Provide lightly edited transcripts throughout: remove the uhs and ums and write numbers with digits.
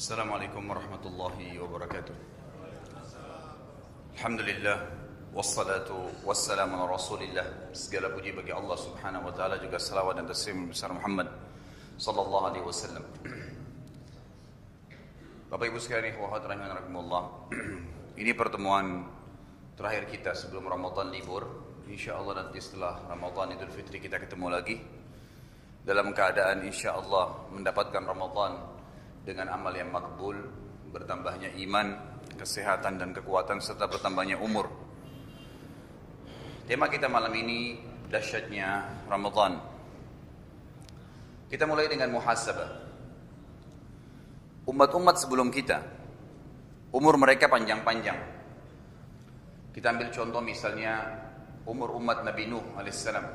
Assalamualaikum warahmatullahi wabarakatuh. Alhamdulillah wassalatu wassalamu ala Rasulillah. Segala puji bagi Allah Subhanahu wa taala, juga salawat dan taslim besar Muhammad sallallahu alaihi wasallam. Bapak Ibu sekalian, ikhwat rahimakumullah. Ini pertemuan terakhir kita sebelum Ramadan libur. Insyaallah nanti setelah Ramadan Idul Fitri kita ketemu lagi dalam keadaan insyaallah mendapatkan Ramadan dengan amal yang makbul, bertambahnya iman, kesehatan dan kekuatan, serta bertambahnya umur. Tema kita malam ini dahsyatnya Ramadan. Kita mulai dengan muhasabah. Umat-umat sebelum kita, umur mereka panjang-panjang. Kita ambil contoh misalnya umur umat Nabi Nuh alaihissalam.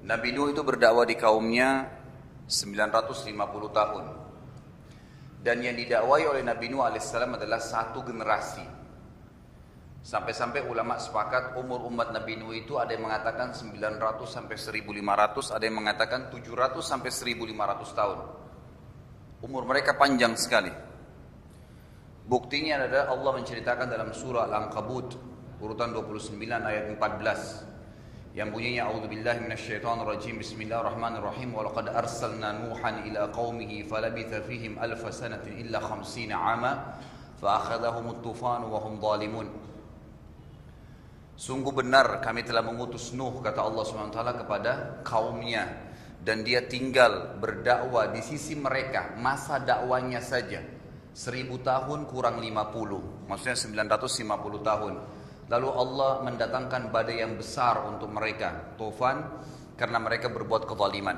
Nabi Nuh itu berdakwah di kaumnya 950 tahun. Dan yang didakwai oleh Nabi Nuh alaihissalam adalah satu generasi. Sampai-sampai ulama sepakat umur umat Nabi Nuh itu ada yang mengatakan 900 sampai 1500, ada yang mengatakan 700 sampai 1500 tahun. Umur mereka panjang sekali. Buktinya adalah Allah menceritakan dalam surah Al-Ankabut urutan 29 ayat 14. Yang bunyinya a'udzubillahi minasyaitonirrajim, bismillahirrahmanirrahim, wa laqad arsalna nuhan ila qaumihi falabitha fihim alfa sanatin illa 50 'ama fa akhadhahumut tufan wa hum zalimun. Sungguh benar kami telah mengutus Nuh, kata Allah Subhanahu wa taala, kepada kaumnya, dan dia tinggal berdakwah di sisi mereka, masa dakwanya saja 1000 tahun kurang 50, maksudnya 950 tahun. Lalu Allah mendatangkan badai yang besar untuk mereka, tufan, karena mereka berbuat kezaliman.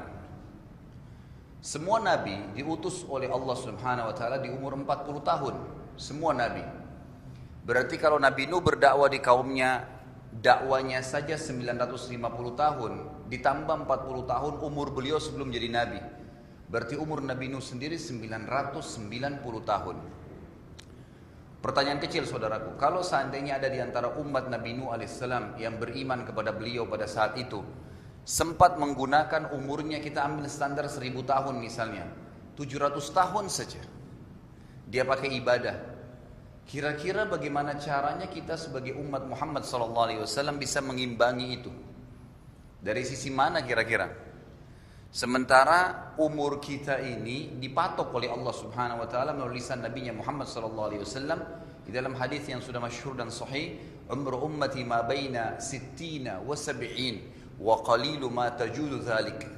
Semua nabi diutus oleh Allah Subhanahu wa taala di umur 40 tahun. Semua nabi. Berarti kalau Nabi Nuh berdakwah di kaumnya, dakwanya saja 950 tahun, ditambah 40 tahun umur beliau sebelum jadi nabi. Berarti umur Nabi Nuh sendiri 990 tahun. Pertanyaan kecil saudaraku, kalau seandainya ada di antara umat Nabi Nuh alaihissalam yang beriman kepada beliau pada saat itu, sempat menggunakan umurnya, kita ambil standar 1000 tahun misalnya, 700 tahun saja dia pakai ibadah, kira-kira bagaimana caranya kita sebagai umat Muhammad SAW bisa mengimbangi itu? Dari sisi mana kira-kira? Sementara umur kita ini dipatok oleh Allah Subhanahu wa taala melalui lisan nabinya Muhammad sallallahu alaihi wasallam di dalam hadis yang sudah masyhur dan sahih, umur ummati ma baina 60 wa 70 wa qalilu ma tajuzu dzalik.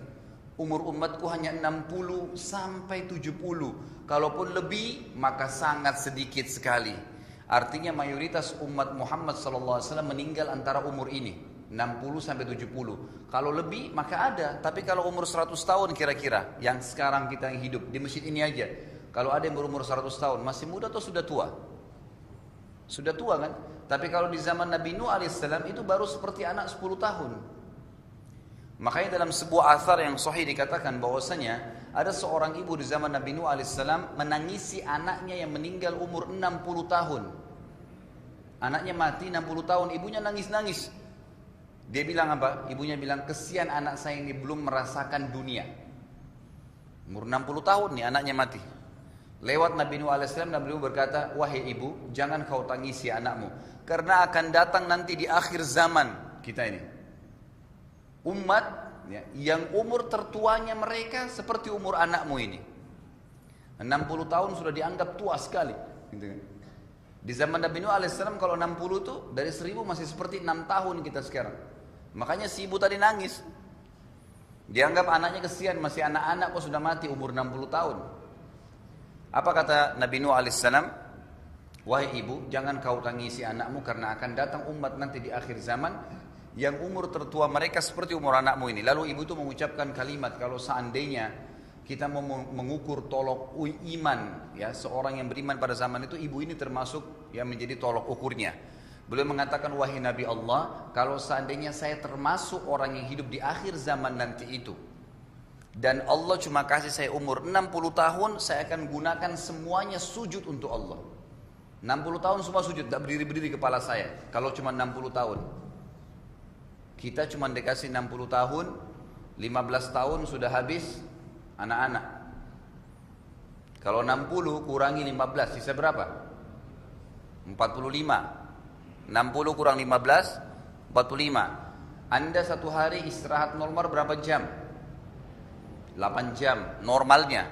Umur umatku hanya 60 sampai 70, kalaupun lebih maka sangat sedikit sekali. Artinya mayoritas umat Muhammad sallallahu alaihi wasallam meninggal antara umur ini, 60 sampai 70. Kalau lebih maka ada, tapi kalau umur 100 tahun kira-kira, yang sekarang kita yang hidup di masjid ini aja, kalau ada yang berumur 100 tahun, masih muda atau sudah tua? Sudah tua kan? Tapi kalau di zaman Nabi Nuh alaihissalam itu baru seperti anak 10 tahun. Makanya dalam sebuah athar yang sahih dikatakan bahwasanya ada seorang ibu di zaman Nabi Nuh alaihissalam menangisi anaknya yang meninggal umur 60 tahun. Anaknya mati 60 tahun, ibunya nangis-nangis. Dia bilang apa? Ibunya bilang, kesian anak saya ini belum merasakan dunia. Umur 60 tahun nih anaknya mati. Lewat Nabi Nuh alaihissalam, Nabi Nuh berkata, wahai ibu, jangan kau tangisi anakmu, karena akan datang nanti di akhir zaman kita ini umat ya, yang umur tertuanya mereka seperti umur anakmu ini. 60 tahun sudah dianggap tua sekali gitu kan. Di zaman Nabi Nuh alaihissalam kalau 60 itu dari 1000 masih seperti 6 tahun kita sekarang. Makanya si ibu tadi nangis. Dianggap anaknya kesian, masih anak-anak kok sudah mati umur 60 tahun. Apa kata Nabi Nuh alaihissalam? Wahai ibu, jangan kau tangisi anakmu, karena akan datang umat nanti di akhir zaman yang umur tertua mereka seperti umur anakmu ini. Lalu ibu itu mengucapkan kalimat, kalau seandainya kita mau mengukur tolok iman ya, seorang yang beriman pada zaman itu, ibu ini termasuk yang menjadi tolok ukurnya. Beliau mengatakan, wahai Nabi Allah, kalau seandainya saya termasuk orang yang hidup di akhir zaman nanti itu, dan Allah cuma kasih saya umur 60 tahun, saya akan gunakan semuanya sujud untuk Allah. 60 tahun semua sujud, tak berdiri-berdiri kepala saya, kalau cuma 60 tahun. Kita cuma dikasih 60 tahun, 15 tahun sudah habis anak-anak. Kalau 60 kurangi 15, sisa berapa? 45. 60 kurang 15, 45. Anda satu hari istirahat normal berapa jam? 8 jam normalnya.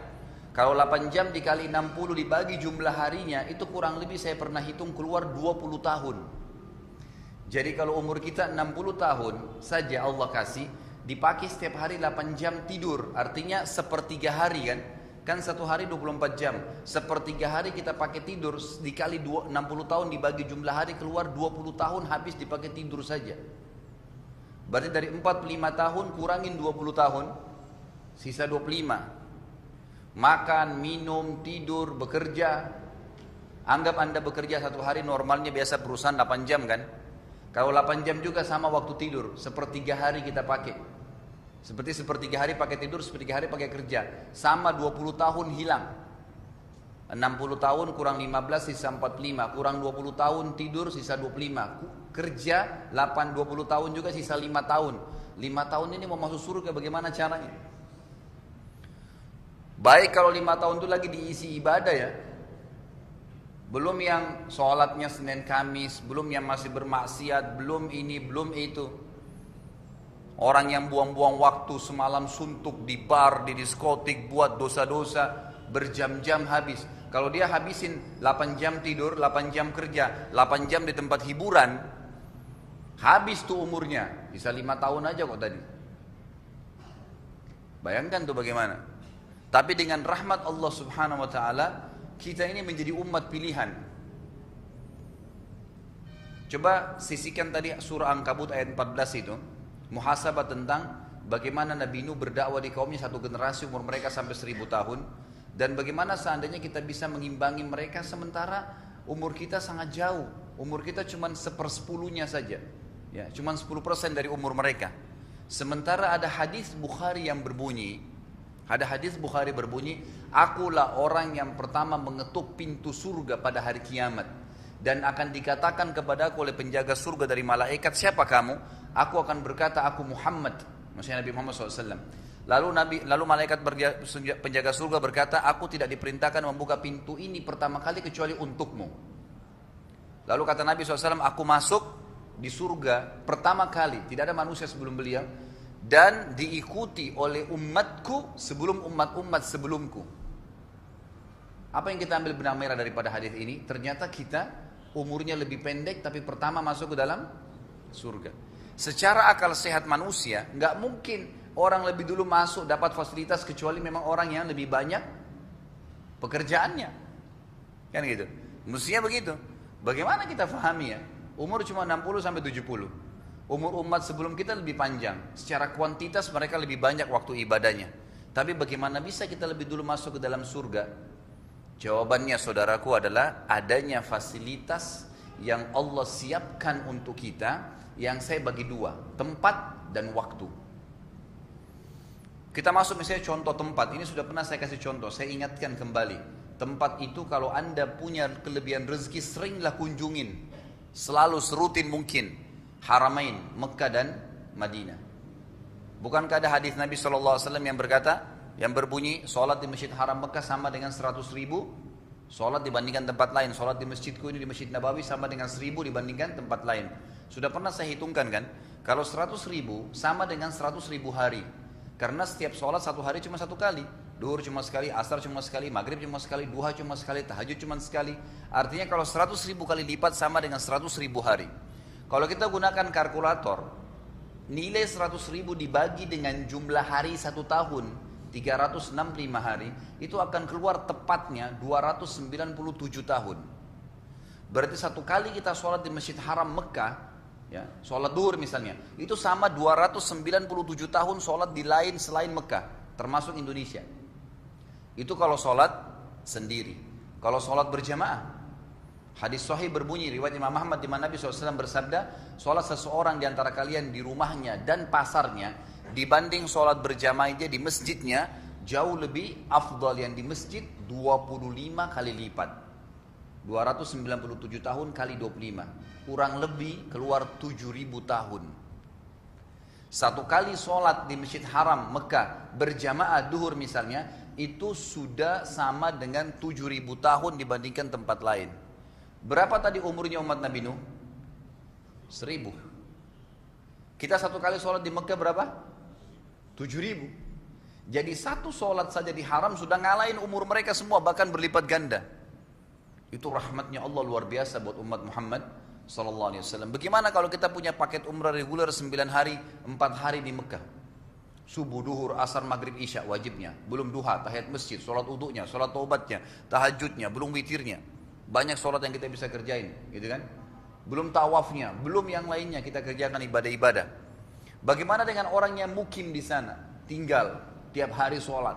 Kalau 8 jam dikali 60 dibagi jumlah harinya, itu kurang lebih saya pernah hitung keluar 20 tahun. Jadi kalau umur kita 60 tahun saja Allah kasih, dipakai setiap hari 8 jam tidur, artinya sepertiga hari kan? Kan satu hari 24 jam, sepertiga hari kita pakai tidur, dikali 60 tahun dibagi jumlah hari keluar 20 tahun habis dipakai tidur saja. Berarti dari 45 tahun kurangin 20 tahun, sisa 25. Makan, minum, tidur, bekerja. Anggap Anda bekerja satu hari normalnya biasa perusahaan 8 jam kan? Kalau 8 jam juga sama waktu tidur, sepertiga hari kita pakai. Seperti sepertiga hari pakai tidur, sepertiga hari pakai kerja. Sama 20 tahun hilang. 60 tahun kurang 15 sisa 45, kurang 20 tahun tidur sisa 25. Kerja 20 tahun juga sisa 5 tahun. 5 tahun ini mau masuk surga bagaimana caranya? Baik kalau 5 tahun itu lagi diisi ibadah ya. Belum yang sholatnya Senin Kamis, belum yang masih bermaksiat, belum ini, belum itu. Orang yang buang-buang waktu semalam suntuk di bar, di diskotik, buat dosa-dosa, berjam-jam habis. Kalau dia habisin 8 jam tidur, 8 jam kerja, 8 jam di tempat hiburan, habis tuh umurnya. Bisa 5 tahun aja kok tadi. Bayangkan tuh bagaimana. Tapi dengan rahmat Allah subhanahu wa ta'ala, kita ini menjadi umat pilihan. Coba sisihkan tadi surah Ankabut ayat 14 itu. Muhasabah tentang bagaimana Nabi Nuh berdakwah di kaumnya satu generasi umur mereka sampai 1000 tahun. Dan bagaimana seandainya kita bisa mengimbangi mereka sementara umur kita sangat jauh. Umur kita cuma 1/10-nya saja. Ya, cuma 10% dari umur mereka. Sementara ada hadis Bukhari yang berbunyi, akulah orang yang pertama mengetuk pintu surga pada hari kiamat. Dan akan dikatakan kepada aku oleh penjaga surga dari malaikat, siapa kamu? Aku akan berkata, aku Muhammad. Maksudnya Nabi Muhammad SAW. Lalu malaikat penjaga surga berkata, aku tidak diperintahkan membuka pintu ini pertama kali kecuali untukmu. Lalu kata Nabi SAW, aku masuk di surga pertama kali, tidak ada manusia sebelum beliau, dan diikuti oleh umatku sebelum umat-umat sebelumku. Apa yang kita ambil benang merah daripada hadis ini? Ternyata kita umurnya lebih pendek tapi pertama masuk ke dalam surga. Secara akal sehat manusia, nggak mungkin orang lebih dulu masuk dapat fasilitas kecuali memang orang yang lebih banyak pekerjaannya. Kan gitu. Mestinya begitu. Bagaimana kita pahami ya? Umur cuma 60 sampai 70. Umur umat sebelum kita lebih panjang. Secara kuantitas mereka lebih banyak waktu ibadahnya. Tapi bagaimana bisa kita lebih dulu masuk ke dalam surga? Jawabannya saudaraku adalah adanya fasilitas yang Allah siapkan untuk kita, yang saya bagi dua, tempat dan waktu. Kita masuk misalnya contoh tempat, ini sudah pernah saya kasih contoh, saya ingatkan kembali. Tempat itu kalau Anda punya kelebihan rezeki, seringlah kunjungin, selalu serutin mungkin. Haramain, Mekah dan Madinah. Bukankah ada hadis Nabi SAW yang berkata, yang berbunyi, sholat di Masjid Haram Mekah sama dengan 100.000 sholat dibandingkan tempat lain. Sholat di masjidku ini di Masjid Nabawi sama dengan 1000 dibandingkan tempat lain. Sudah pernah saya hitungkan kan, kalau 100.000 sama dengan 100.000 hari. Karena setiap sholat satu hari cuma satu kali. Duhur cuma sekali, asar cuma sekali, maghrib cuma sekali, duha cuma sekali, tahajud cuma sekali. Artinya kalau 100.000 kali lipat sama dengan 100.000 hari. Kalau kita gunakan kalkulator, nilai 100.000 dibagi dengan jumlah hari satu tahun, 365 hari, itu akan keluar tepatnya 297 tahun. Berarti satu kali kita sholat di Masjid Haram Mekah, ya, sholat duhur misalnya, itu sama 297 tahun sholat di lain selain Mekah, termasuk Indonesia. Itu kalau sholat sendiri. Kalau sholat berjamaah, hadis sahih berbunyi riwayat Imam Ahmad di mana Nabi SAW bersabda, sholat seseorang di antara kalian di rumahnya dan pasarnya dibanding sholat berjamaah dia di masjidnya jauh lebih afdal yang di masjid 25 kali lipat. 297 tahun kali 25, kurang lebih keluar 7.000 tahun. Satu kali sholat di Masjid Haram Mekah berjamaah duhur misalnya itu sudah sama dengan 7.000 tahun dibandingkan tempat lain. Berapa tadi umurnya umat Nabi Nuh? 1.000. Kita satu kali sholat di Mekah berapa? 7.000. Jadi satu sholat saja di haram sudah ngalahin umur mereka semua, bahkan berlipat ganda. Itu rahmatnya Allah luar biasa buat umat Muhammad sallallahu alaihi wasallam. Bagaimana kalau kita punya paket umrah reguler 9 hari, 4 hari di Mekah? Subuh, duhur, asar, maghrib, isya wajibnya. Belum duha, tahiyat masjid, sholat uduknya, sholat taubatnya, tahajudnya, belum witirnya. Banyak sholat yang kita bisa kerjain, gitu kan? Belum tawafnya, belum yang lainnya kita kerjakan ibadah-ibadah. Bagaimana dengan orang yang mukim di sana, tinggal tiap hari sholat?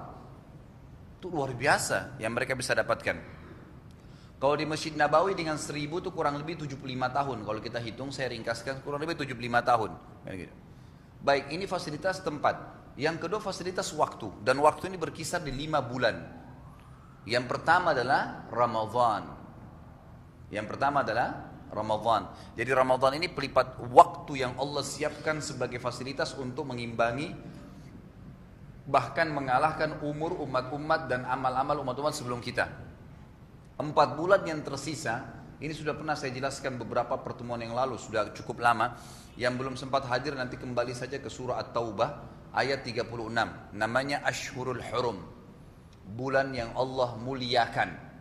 Itu luar biasa yang mereka bisa dapatkan. Kalau di Masjid Nabawi dengan 1.000 itu kurang lebih 75 tahun. Kalau kita hitung, saya ringkaskan kurang lebih 75 tahun. Baik, ini fasilitas tempat. Yang kedua fasilitas waktu. Dan waktu ini berkisar di 5 bulan. Yang pertama adalah Ramadan. Jadi Ramadan ini pelipat waktu yang Allah siapkan sebagai fasilitas untuk mengimbangi, bahkan mengalahkan umur umat-umat dan amal-amal umat-umat sebelum kita. 4 bulan yang tersisa, ini sudah pernah saya jelaskan beberapa pertemuan yang lalu, sudah cukup lama. Yang belum sempat hadir nanti kembali saja ke surah At-Taubah ayat 36. Namanya Ashhurul Hurum, bulan yang Allah muliakan.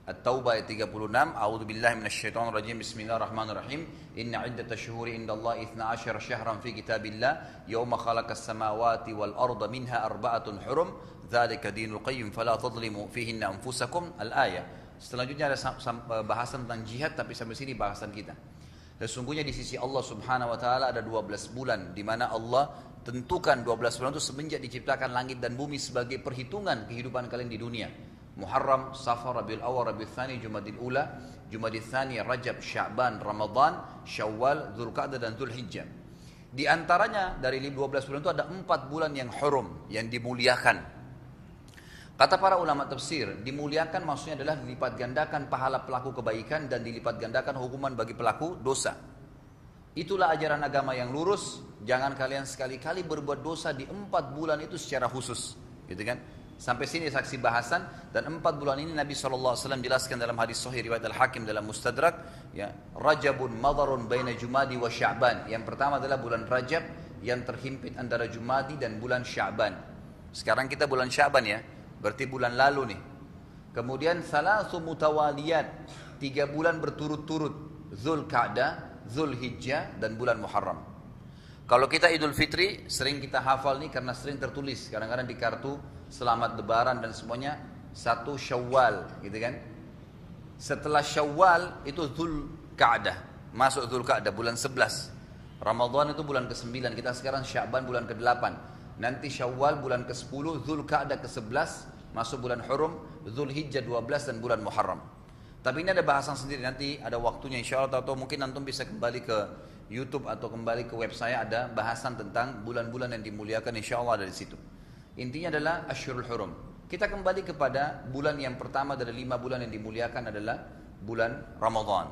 At-Taubah ayat 36. A'udzubillahi minasyaitonirrajim. Bismillahirrahmanirrahim. Inna iddatash syuhuri indallahi 12 syahran fi kitabillah yauma khalaqas samawati wal arda minha arba'atun hurum. Dzalika dinul qayyim fala tadhlimu fihinna anfusakum. Al-ayah. Selanjutnya ada bahasan tentang jihad, tapi sampai sini bahasan kita. Sesungguhnya di sisi Allah Subhanahu wa taala ada 12 bulan di mana Allah tentukan 12 bulan itu semenjak diciptakan langit dan bumi sebagai perhitungan kehidupan kalian di dunia. Muharram, Safar, Rabiul Awwal, Rabiul Tsani, Jumadil Ula, Jumadil Tsani, Rajab, Sya'ban, Ramadan, Syawal, Dzulqa'dah dan Dzulhijjah. Di antaranya dari 12 bulan itu ada 4 bulan yang hurum, yang dimuliakan. Kata para ulama tafsir, dimuliakan maksudnya adalah dilipat gandakan pahala pelaku kebaikan dan dilipat gandakan hukuman bagi pelaku dosa. Itulah ajaran agama yang lurus. Jangan kalian sekali-kali berbuat dosa di 4 bulan itu secara khusus, gitu kan? Sampai sini saksi bahasan. Dan 4 bulan ini Nabi SAW jelaskan dalam hadis sahih riwayat Al-Hakim dalam Mustadrak, ya, Rajabun madharun baina Jumadi wa Sya'ban. Yang pertama adalah bulan Rajab yang terhimpit antara Jumadi dan bulan Sya'ban. Sekarang kita bulan Sya'ban ya, berarti bulan lalu nih. Kemudian salasu mutawaliyat, 3 bulan berturut-turut, Dzulqa'dah, Dzulhijjah dan bulan Muharram. Kalau kita Idul Fitri sering kita hafal nih karena sering tertulis kadang-kadang di kartu selamat lebaran dan semuanya 1 Syawal, gitu kan. Setelah Syawal itu Dzulqa'dah, masuk Dzulqa'dah bulan 11. Ramadan itu bulan ke-9, kita sekarang Sya'ban bulan ke-8. Nanti Syawal bulan ke-10, Dzulqa'dah ke-11, masuk bulan Hurum, Dzulhijjah 12 dan bulan Muharram. Tapi ini ada bahasan sendiri, nanti ada waktunya insyaallah, atau mungkin antum bisa kembali ke YouTube atau kembali ke web saya, ada bahasan tentang bulan-bulan yang dimuliakan insyaallah ada di situ. Intinya adalah Asyhurul Hurum. Kita kembali kepada bulan yang pertama dari 5 bulan yang dimuliakan adalah bulan Ramadan.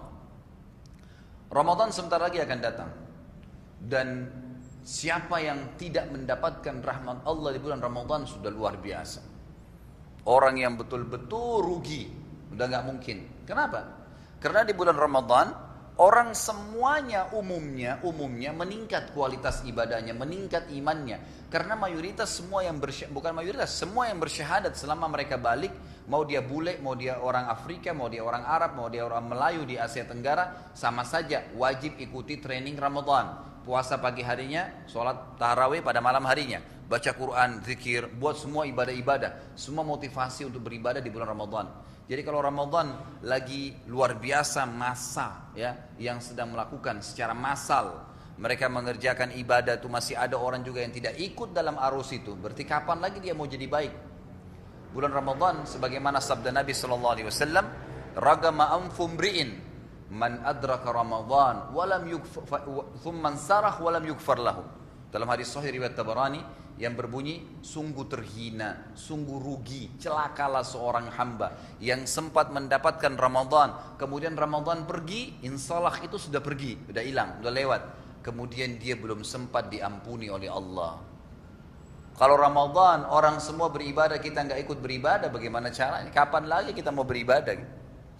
Ramadan sebentar lagi akan datang. Dan siapa yang tidak mendapatkan rahmat Allah di bulan Ramadan sudah luar biasa. Orang yang betul-betul rugi, udah gak mungkin. Kenapa? Karena di bulan Ramadan orang semuanya umumnya meningkat kualitas ibadahnya, meningkat imannya. Karena mayoritas semua yang bukan mayoritas, semua yang bersyahadat selama mereka balik, mau dia bule, mau dia orang Afrika, mau dia orang Arab, mau dia orang Melayu di Asia Tenggara, sama saja wajib ikuti training Ramadan. Puasa pagi harinya, sholat tarawih pada malam harinya, baca Quran, zikir, buat semua ibadah-ibadah, semua motivasi untuk beribadah di bulan Ramadan. Jadi kalau Ramadan lagi luar biasa masa ya yang sedang melakukan secara massal, mereka mengerjakan ibadah itu, masih ada orang juga yang tidak ikut dalam arus itu, berarti kapan lagi dia mau jadi baik? Bulan Ramadan sebagaimana sabda Nabi SAW, ragama anfum ri'in man adraka Ramadan walam thumman sarah walam yukfar lahu. Dalam hadis sahih riwayat Tabarani yang berbunyi, sungguh terhina, sungguh rugi, celakalah seorang hamba yang sempat mendapatkan Ramadan, kemudian Ramadan pergi, insalah itu sudah pergi, sudah hilang, sudah lewat, kemudian dia belum sempat diampuni oleh Allah. Kalau Ramadan orang semua beribadah, kita nggak ikut beribadah, bagaimana caranya? Kapan lagi kita mau beribadah?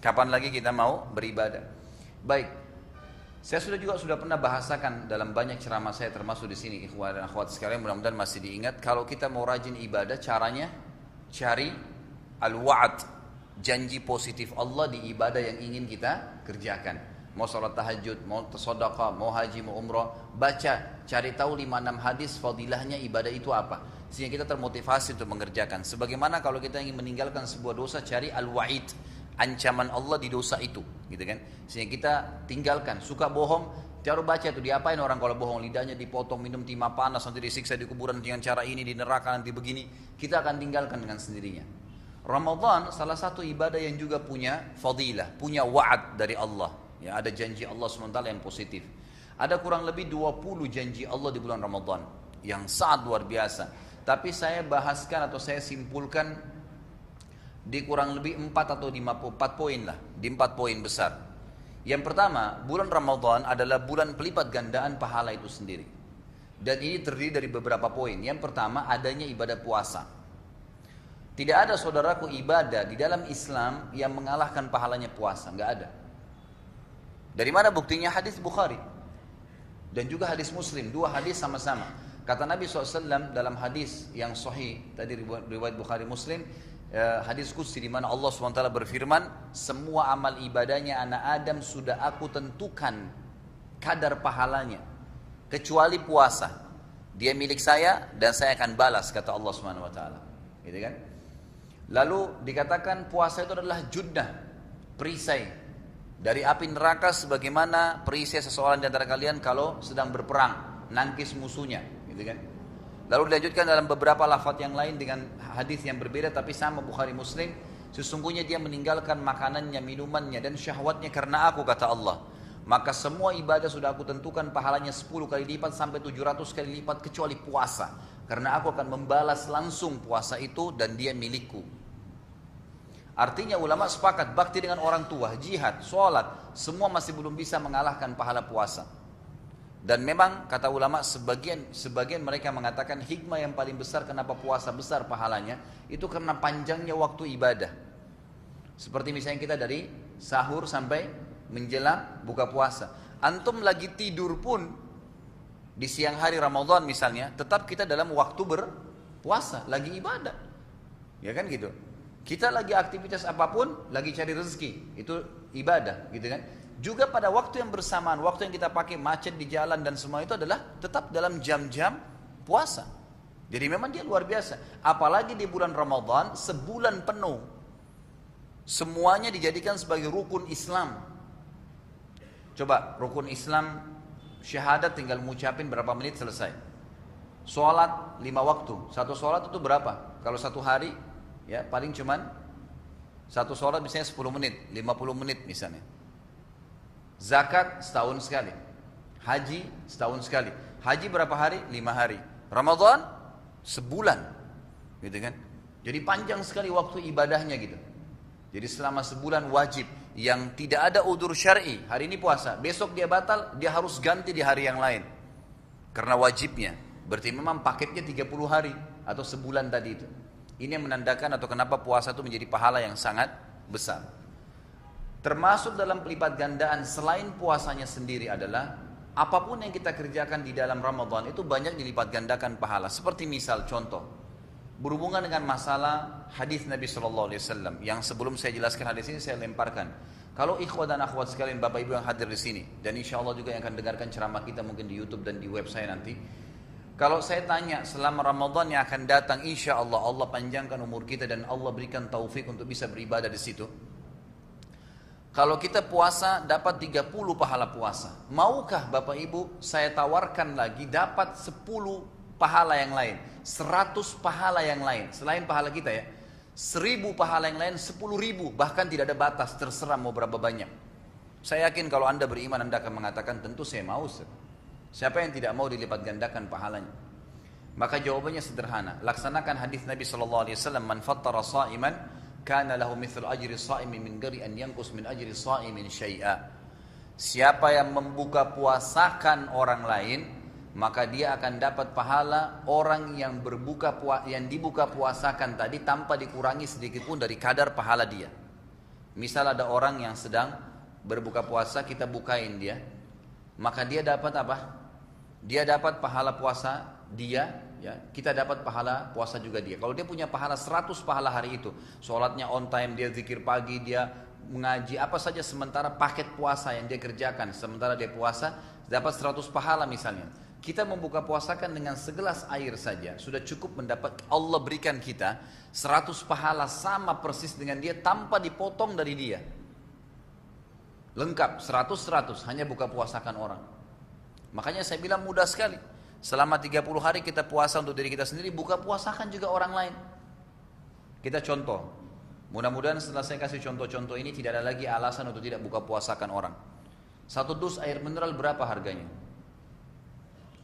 Kapan lagi kita mau beribadah? Baik, saya sudah pernah bahasakan dalam banyak ceramah saya, termasuk di sini, ikhwan dan akhwat sekalian, mudah-mudahan masih diingat. Kalau kita mau rajin ibadah, caranya cari al-wa'ad, janji positif Allah di ibadah yang ingin kita kerjakan. Mau sholat tahajud, mau sedekah, mau haji, mau umrah, baca, cari tahu 5-6 hadis fadilahnya ibadah itu apa, sehingga kita termotivasi untuk mengerjakan. Sebagaimana kalau kita ingin meninggalkan sebuah dosa, cari al-wa'id, ancaman Allah di dosa itu, gitu kan? Sehingga kita tinggalkan. Suka bohong, cara baca itu, diapain orang kalau bohong? Lidahnya dipotong, minum timah panas, nanti disiksa di kuburan dengan cara ini, di neraka nanti begini. Kita akan tinggalkan dengan sendirinya. Ramadan salah satu ibadah yang juga punya fadilah, punya wa'ad dari Allah. Ya, ada janji Allah SWT yang positif. Ada kurang lebih 20 janji Allah di bulan Ramadan yang sangat luar biasa. Tapi saya bahaskan atau saya simpulkan di kurang lebih 4 atau 4 poin lah, di 4 poin besar. Yang pertama, bulan Ramadan adalah bulan pelipat gandaan pahala itu sendiri. Dan ini terdiri dari beberapa poin. Yang pertama, adanya ibadah puasa. Tidak ada saudaraku ibadah di dalam Islam yang mengalahkan pahalanya puasa, nggak ada. Dari mana buktinya? Hadis Bukhari dan juga hadis Muslim, 2 hadis sama-sama. Kata Nabi SAW dalam hadis yang sahih, tadi riwayat Bukhari Muslim, hadis qudsi di mana Allah SWT berfirman, semua amal ibadahnya anak Adam sudah aku tentukan kadar pahalanya, kecuali puasa. Dia milik saya dan saya akan balas, kata Allah SWT. Gitu kan? Lalu dikatakan puasa itu adalah junnah, perisai dari api neraka, sebagaimana perisai seseorang di antara kalian kalau sedang berperang, nangkis musuhnya, gitu kan? Lalu dilanjutkan dalam beberapa lafaz yang lain dengan hadis yang berbeda tapi sama Bukhari Muslim, sesungguhnya dia meninggalkan makanannya, minumannya dan syahwatnya karena aku, kata Allah. Maka semua ibadah sudah aku tentukan pahalanya 10 kali lipat sampai 700 kali lipat kecuali puasa, karena aku akan membalas langsung puasa itu dan dia milikku. Artinya ulama sepakat bakti dengan orang tua, jihad, sholat, semua masih belum bisa mengalahkan pahala puasa. Dan memang kata ulama sebagian mereka mengatakan hikmah yang paling besar kenapa puasa besar pahalanya itu karena panjangnya waktu ibadah. Seperti misalnya kita dari sahur sampai menjelang buka puasa. Antum lagi tidur pun di siang hari Ramadan misalnya, tetap kita dalam waktu berpuasa, lagi ibadah. Ya kan gitu. Kita lagi aktivitas apapun, lagi cari rezeki, itu ibadah, gitu kan? Juga pada waktu yang bersamaan, waktu yang kita pakai macet di jalan dan semua itu adalah tetap dalam jam-jam puasa. Jadi memang dia luar biasa. Apalagi di bulan Ramadan, sebulan penuh, semuanya dijadikan sebagai rukun Islam. Coba, rukun Islam, syahadat tinggal mengucapin berapa menit selesai. Sholat 5 waktu, satu sholat itu berapa? Kalau satu hari, ya paling cuman satu sholat misalnya 10 menit, 50 menit misalnya. Zakat setahun sekali, haji setahun sekali. Haji berapa hari? 5 hari. Ramadan sebulan, gitu kan? Jadi panjang sekali waktu ibadahnya gitu. Jadi selama sebulan wajib, yang tidak ada udzur syar'i. Hari ini puasa, besok dia batal, dia harus ganti di hari yang lain karena wajibnya. Berarti memang paketnya 30 hari atau sebulan tadi itu. Ini yang menandakan atau kenapa puasa itu menjadi pahala yang sangat besar. Termasuk dalam pelipat gandaan selain puasanya sendiri adalah apapun yang kita kerjakan di dalam Ramadan itu banyak dilipat gandakan pahala. Seperti misal contoh, berhubungan dengan masalah hadis Nabi SAW yang sebelum saya jelaskan hadis ini saya lemparkan. Kalau ikhwah dan akhwat sekalian, bapak ibu yang hadir di sini dan insya Allah juga yang akan dengarkan ceramah kita mungkin di YouTube dan di website nanti. Kalau saya tanya selama Ramadan yang akan datang, insya Allah Allah panjangkan umur kita dan Allah berikan taufik untuk bisa beribadah di situ. Kalau kita puasa dapat 30 pahala puasa, maukah Bapak Ibu saya tawarkan lagi dapat 10 pahala yang lain, 100 pahala yang lain, selain pahala kita ya, 1000 pahala yang lain, 10.000, bahkan tidak ada batas, terserah mau berapa banyak. Saya yakin kalau Anda beriman Anda akan mengatakan tentu saya mau. Siapa yang tidak mau dilipat gandakan pahalanya? Maka jawabannya sederhana. Laksanakan hadis Nabi SAW, man fattara sa'iman kana lahu mithlu ajri sa'imi min ghairi an yanqus min ajri sa'imin syai'a. Siapa yang membuka puasakan orang lain, maka dia akan dapat pahala orang yang yang dibuka puasakan tadi tanpa dikurangi sedikit pun dari kadar pahala dia. Misal ada orang yang sedang berbuka puasa, kita bukain dia, maka dia dapat apa? Dia dapat pahala puasa dia, ya, kita dapat pahala puasa juga dia. Kalau dia punya pahala 100 pahala hari itu, sholatnya on time, dia zikir pagi, dia mengaji, apa saja sementara paket puasa yang dia kerjakan, sementara dia puasa, dapat 100 pahala misalnya. Kita membuka puasakan dengan segelas air saja, sudah cukup mendapat, Allah berikan kita 100 pahala sama persis dengan dia tanpa dipotong dari dia. Lengkap, 100-100, hanya buka puasakan orang. Makanya saya bilang mudah sekali. Selama 30 hari kita puasa untuk diri kita sendiri, buka puasakan juga orang lain. Kita contoh. Mudah-mudahan setelah saya kasih contoh-contoh ini tidak ada lagi alasan untuk tidak buka puasakan orang. 1 dus air mineral berapa harganya?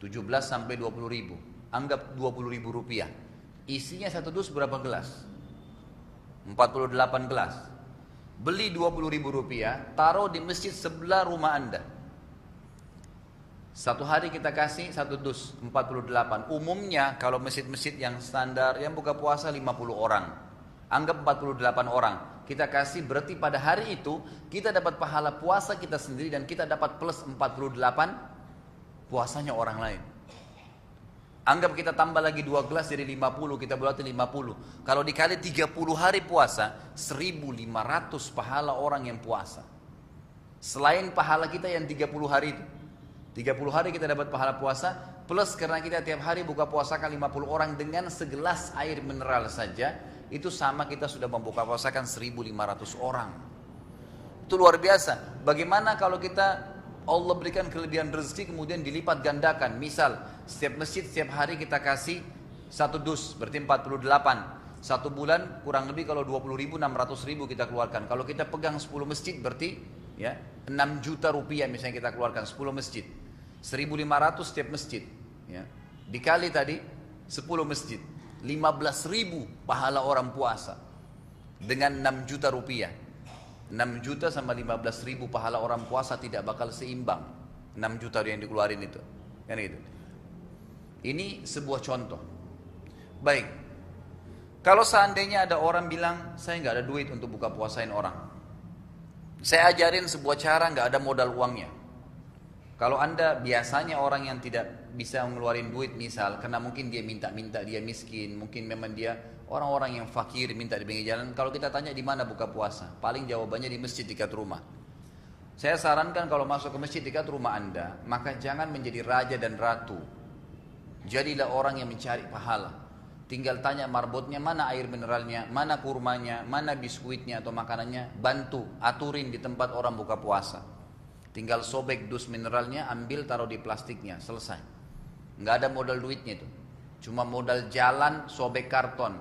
17 sampai 20 ribu. Anggap 20 ribu rupiah. Isinya 1 dus berapa gelas? 48 gelas. Beli 20 ribu rupiah, taruh di masjid sebelah rumah Anda. Satu hari kita kasih 1 dus 48. Umumnya kalau masjid-masjid yang standar yang buka puasa 50 orang. Anggap 48 orang. Kita kasih berarti pada hari itu kita dapat pahala puasa kita sendiri dan kita dapat plus 48 puasanya orang lain. Anggap kita tambah lagi 2 gelas jadi 50, kita berarti 50. Kalau dikali 30 hari puasa, 1.500 pahala orang yang puasa. Selain pahala kita yang 30 hari itu. 30 hari kita dapat pahala puasa, plus karena kita tiap hari buka puasakan 50 orang dengan segelas air mineral saja, itu sama kita sudah membuka puasakan 1.500 orang. Itu luar biasa. Bagaimana kalau kita Allah berikan kelebihan rezeki kemudian dilipat gandakan. Misal setiap masjid setiap hari kita kasih 1 dus berarti 48. 1 bulan kurang lebih kalau 20 ribu 600 ribu kita keluarkan. Kalau kita pegang 10 masjid berarti ya 6 juta rupiah misalnya kita keluarkan 10 masjid. 1.500 setiap masjid. Ya. Dikali tadi 10 masjid. 15 ribu pahala orang puasa dengan 6 juta rupiah. 6 juta sama 15 ribu pahala orang puasa tidak bakal seimbang 6 juta yang dikeluarin itu kan gitu. Ini sebuah contoh. Baik, kalau seandainya ada orang bilang saya nggak ada duit untuk buka puasain orang, saya ajarin sebuah cara nggak ada modal uangnya. Kalau anda biasanya orang yang tidak bisa ngeluarin duit misal karena mungkin dia minta-minta, dia miskin, mungkin memang dia orang-orang yang fakir minta di pinggir jalan, kalau kita tanya di mana buka puasa, paling jawabannya di masjid dekat rumah. Saya sarankan kalau masuk ke masjid dekat rumah anda, maka jangan menjadi raja dan ratu. Jadilah orang yang mencari pahala. Tinggal tanya marbotnya, mana air mineralnya, mana kurmanya, mana biskuitnya atau makanannya, bantu, aturin di tempat orang buka puasa. Tinggal sobek dus mineralnya, ambil taruh di plastiknya, selesai. Nggak ada modal duitnya itu. Cuma modal jalan, sobek karton.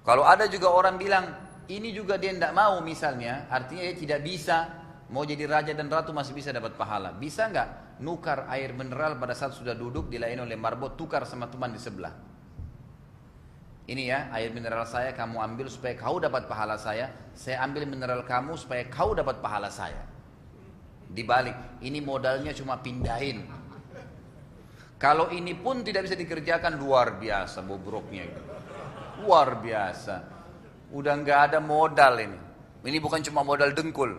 Kalau ada juga orang bilang, ini juga dia tidak mau misalnya, artinya dia tidak bisa, mau jadi raja dan ratu masih bisa dapat pahala. Bisa nggak nukar air mineral pada saat sudah duduk, dilayani oleh marbot, tukar sama teman di sebelah. Ini ya, air mineral saya kamu ambil supaya kau dapat pahala saya ambil mineral kamu supaya kau dapat pahala saya. Dibalik, ini modalnya cuma pindahin. Kalau ini pun tidak bisa dikerjakan, luar biasa bobroknya. Luar biasa. Udah nggak ada modal ini. Ini bukan cuma modal dengkul.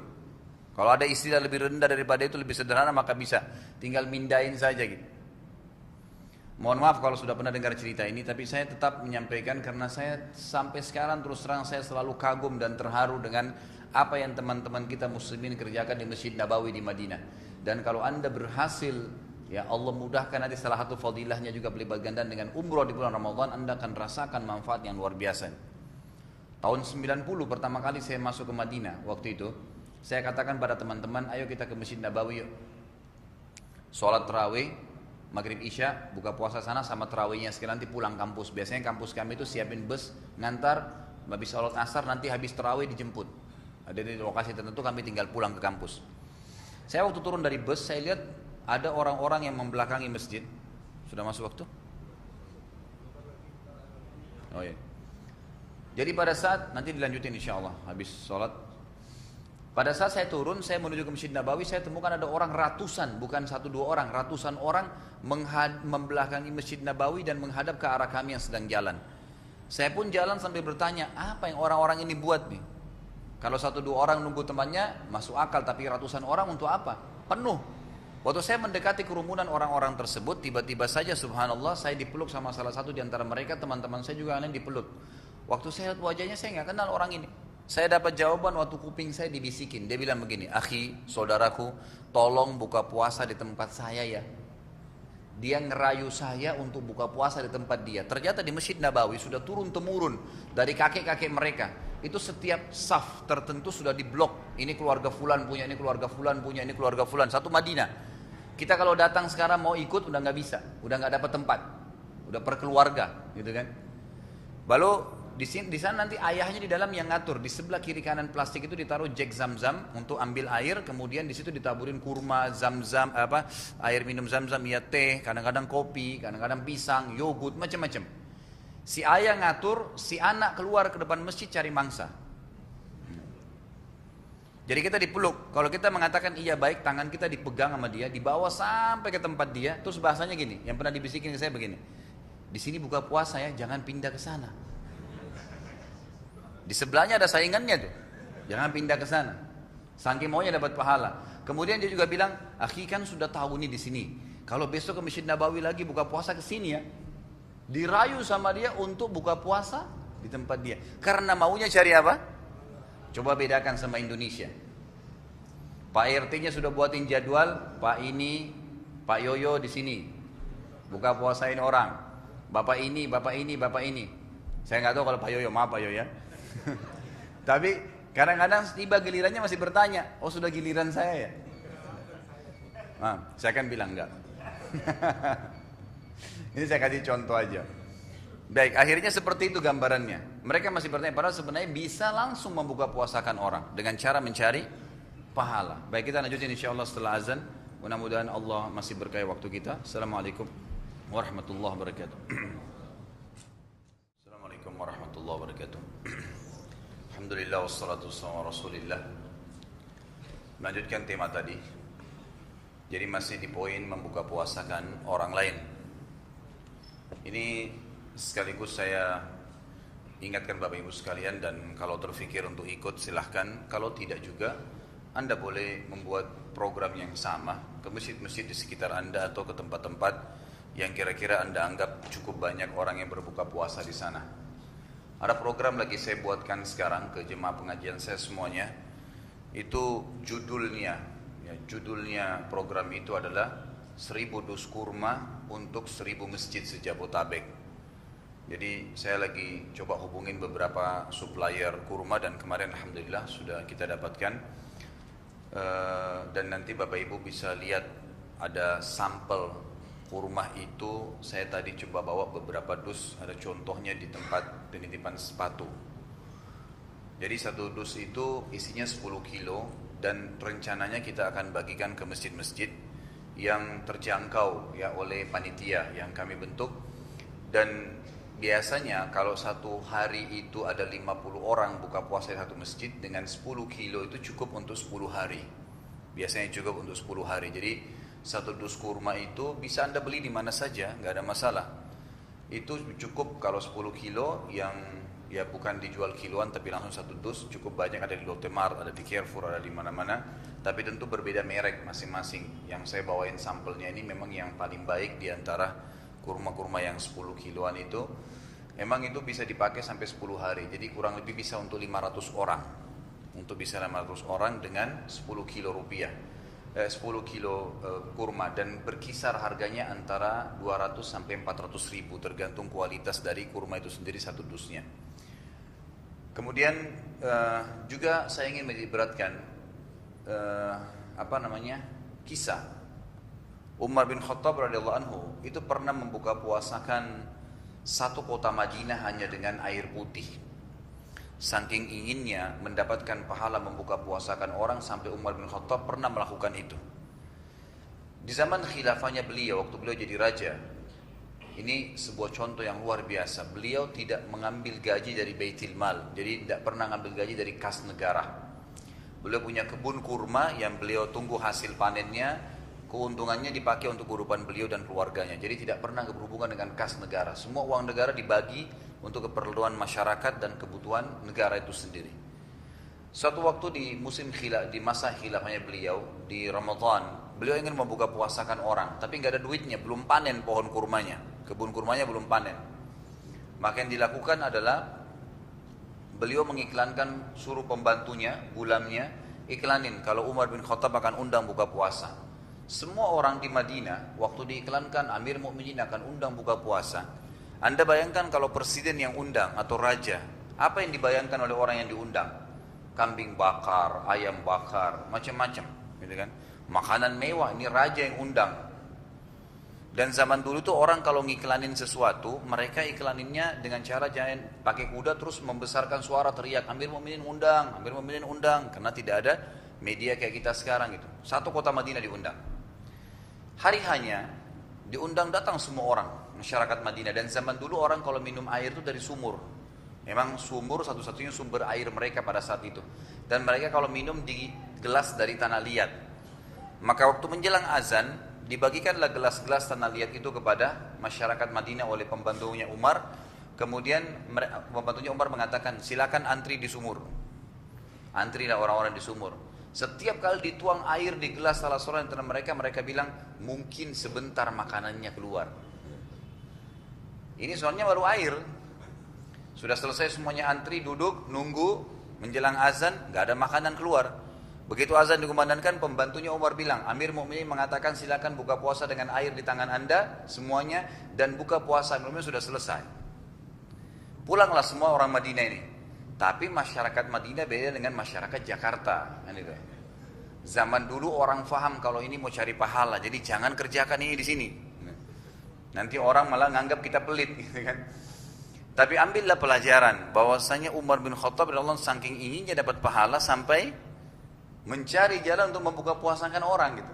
Kalau ada istilah lebih rendah daripada itu, lebih sederhana, maka bisa. Tinggal mindahin saja gitu. Mohon maaf kalau sudah pernah dengar cerita ini, tapi saya tetap menyampaikan karena saya sampai sekarang terus terang saya selalu kagum dan terharu dengan apa yang teman-teman kita muslimin kerjakan di Masjid Nabawi di Madinah. Dan kalau anda berhasil, ya Allah mudahkan nanti salah satu fadilahnya juga berlipat ganda dengan umroh di bulan Ramadan, anda akan rasakan manfaat yang luar biasa. Tahun 90 pertama kali saya masuk ke Madinah, waktu itu saya katakan pada teman-teman, ayo kita ke Masjid Nabawi yuk. Sholat tarawih Maghrib Isya, buka puasa sana sama tarawihnya sekalian, nanti pulang kampus. Biasanya kampus kami itu siapin bus ngantar, habis sholat asar nanti habis tarawih dijemput. Ada di lokasi tertentu, kami tinggal pulang ke kampus. Saya waktu turun dari bus, saya lihat ada orang-orang yang membelakangi masjid. Sudah masuk waktu? Oh iya. Jadi pada saat nanti dilanjutin insya Allah habis sholat. Pada saat saya turun, saya menuju ke Masjid Nabawi, saya temukan ada orang ratusan, bukan satu dua orang, ratusan orang membelakangi Masjid Nabawi dan menghadap ke arah kami yang sedang jalan. Saya pun jalan sambil bertanya, apa yang orang-orang ini buat nih? Kalau satu dua orang nunggu temannya, masuk akal, tapi ratusan orang untuk apa? Penuh. Waktu saya mendekati kerumunan orang-orang tersebut, tiba-tiba saja subhanallah, saya dipeluk sama salah satu di antara mereka, teman-teman saya juga yang dipeluk. Waktu saya lihat wajahnya, saya nggak kenal orang ini. Saya dapat jawaban waktu kuping saya dibisikin. Dia bilang begini, akhi, saudaraku, tolong buka puasa di tempat saya ya. Dia ngerayu saya untuk buka puasa di tempat dia. Ternyata di Masjid Nabawi sudah turun-temurun dari kakek-kakek mereka. Itu setiap saf tertentu sudah diblok. Ini keluarga fulan punya, ini keluarga fulan punya, ini keluarga fulan. Satu Madinah. Kita kalau datang sekarang mau ikut udah nggak bisa, udah nggak dapat tempat, udah per keluarga, gitu kan. Lalu di sana nanti ayahnya di dalam yang ngatur. Di sebelah kiri kanan plastik itu ditaruh jek zam-zam untuk ambil air. Kemudian di situ ditaburin kurma, zam-zam, air minum zam-zam, ya teh, kadang-kadang kopi, kadang-kadang pisang, yogurt, macam-macam. Si ayah ngatur, si anak keluar ke depan masjid cari mangsa. Jadi kita dipeluk. Kalau kita mengatakan iya baik, tangan kita dipegang sama dia, dibawa sampai ke tempat dia. Terus bahasanya gini, yang pernah dibisikin ke saya begini. Di sini buka puasa ya, jangan pindah ke sana. Di sebelahnya ada saingannya tuh. Jangan pindah ke sana. Saking maunya dapat pahala. Kemudian dia juga bilang, akhi kan sudah tahu nih di sini. Kalau besok ke Masjid Nabawi lagi buka puasa ke sini ya. Dirayu sama dia untuk buka puasa di tempat dia. Karena maunya cari apa? Coba bedakan sama Indonesia. Pak RT-nya sudah buatin jadwal, Pak ini, Pak Yoyo di sini. Buka puasain orang. Bapak ini, Bapak ini, Bapak ini. Saya nggak tahu kalau Pak Yoyo, maaf Pak Yoyo ya. Tapi kadang-kadang tiba gilirannya masih bertanya, oh sudah giliran saya ya? Nah, saya kan bilang enggak. Ini saya kasih contoh aja. Baik, akhirnya seperti itu gambarannya. Mereka masih bertanya, padahal sebenarnya bisa langsung membuka puasakan orang dengan cara mencari pahala. Baik, kita lanjutin insyaAllah setelah azan. Mudah-mudahan Allah masih berkahi waktu kita. Assalamualaikum warahmatullahi wabarakatuh. Assalamualaikum warahmatullahi wabarakatuh. Alhamdulillah wassalatu wassalamu ala Rasulillah. Melanjutkan tema tadi. Jadi masih di poin membuka puasakan orang lain. Ini sekaligus saya ingatkan Bapak Ibu sekalian, dan kalau terfikir untuk ikut silahkan. Kalau tidak juga Anda boleh membuat program yang sama ke masjid-masjid di sekitar Anda atau ke tempat-tempat yang kira-kira Anda anggap cukup banyak orang yang berbuka puasa di sana. Ada program lagi saya buatkan sekarang ke jemaah pengajian saya semuanya. Itu judulnya program itu adalah 1000 dus kurma untuk 1000 masjid se-Jabotabek. Jadi saya lagi coba hubungin beberapa supplier kurma dan kemarin alhamdulillah sudah kita dapatkan. Dan nanti Bapak Ibu bisa lihat ada sampel kurma itu. Saya tadi coba bawa beberapa dus, ada contohnya di tempat penitipan sepatu. Jadi satu dus itu isinya 10 kilo dan rencananya kita akan bagikan ke masjid-masjid yang terjangkau ya oleh panitia yang kami bentuk. Dan biasanya kalau satu hari itu ada 50 orang buka puasa di satu masjid, dengan 10 kilo itu cukup untuk 10 hari. Biasanya cukup untuk 10 hari. Jadi satu dus kurma itu bisa Anda beli di mana saja, nggak ada masalah. Itu cukup kalau 10 kilo yang ya bukan dijual kiloan tapi langsung satu dus, cukup banyak, ada di Lotte Mart, ada di Carrefour, ada di mana-mana. Tapi tentu berbeda merek masing-masing. Yang saya bawain sampelnya ini memang yang paling baik di antara kurma-kurma yang 10 kiloan itu. Memang itu bisa dipakai sampai 10 hari. Jadi kurang lebih bisa untuk 500 orang. Untuk bisa 500 orang dengan 10 kilo rupiah. 10 kilo kurma, dan berkisar harganya antara 200 sampai 400 ribu tergantung kualitas dari kurma itu sendiri satu dusnya. Kemudian juga saya ingin meniberatkan kisah Umar bin Khattab radhiyallahu anhu itu pernah membuka puasakan satu kota Madinah hanya dengan air putih. Saking inginnya mendapatkan pahala membuka puasakan orang sampai Umar bin Khattab pernah melakukan itu. Di zaman khilafahnya beliau, waktu beliau jadi raja, ini sebuah contoh yang luar biasa. Beliau tidak mengambil gaji dari Baitul Mal, jadi tidak pernah mengambil gaji dari kas negara. Beliau punya kebun kurma yang beliau tunggu hasil panennya, keuntungannya dipakai untuk kehidupan beliau dan keluarganya. Jadi tidak pernah berhubungan dengan kas negara. Semua uang negara dibagi untuk keperluan masyarakat dan kebutuhan negara itu sendiri. Suatu waktu di di masa khilafahnya beliau di Ramadan, beliau ingin membuka puasakan orang, tapi nggak ada duitnya, belum panen pohon kurmanya, kebun kurmanya belum panen. Maka yang dilakukan adalah beliau mengiklankan, suruh pembantunya, gulamnya, iklanin kalau Umar bin Khattab akan undang buka puasa. Semua orang di Madinah waktu diiklankan Amir Mukminin akan undang buka puasa. Anda bayangkan kalau presiden yang undang atau raja, apa yang dibayangkan oleh orang yang diundang? Kambing bakar, ayam bakar, macam-macam, gitu kan? Makanan mewah, ini raja yang undang. Dan zaman dulu tuh orang kalau ngiklanin sesuatu, mereka iklaninnya dengan cara jangan pakai kuda terus membesarkan suara teriak, Amir Mukminin undang, Amir Mukminin undang, karena tidak ada media kayak kita sekarang gitu. Satu kota Madinah diundang. Hari hanya diundang datang semua orang masyarakat Madinah, dan zaman dulu orang kalau minum air itu dari sumur. Memang sumur satu-satunya sumber air mereka pada saat itu. Dan mereka kalau minum di gelas dari tanah liat. Maka waktu menjelang azan, dibagikanlah gelas-gelas tanah liat itu kepada masyarakat Madinah oleh pembantunya Umar. Kemudian pembantunya Umar mengatakan, silakan antri di sumur. Antrilah orang-orang di sumur. Setiap kali dituang air di gelas salah seorang antara mereka, mereka bilang, mungkin sebentar makanannya keluar. Ini soalnya baru air. Sudah selesai semuanya antri, duduk, nunggu, menjelang azan, gak ada makanan keluar. Begitu azan dikumandangkan, pembantunya Umar bilang, Amir Mukminin mengatakan silakan buka puasa dengan air di tangan anda, semuanya, dan buka puasa. Amir Mukminin sudah selesai. Pulanglah semua orang Madinah ini. Tapi masyarakat Madinah beda dengan masyarakat Jakarta. Zaman dulu orang faham kalau ini mau cari pahala, jadi jangan kerjakan ini di sini. Nanti orang malah nganggap kita pelit, gitu kan. Tapi ambillah pelajaran bahwasanya Umar bin Khattab radhiyallahu anhu saking inginnya dapat pahala sampai mencari jalan untuk membuka puasakan orang gitu.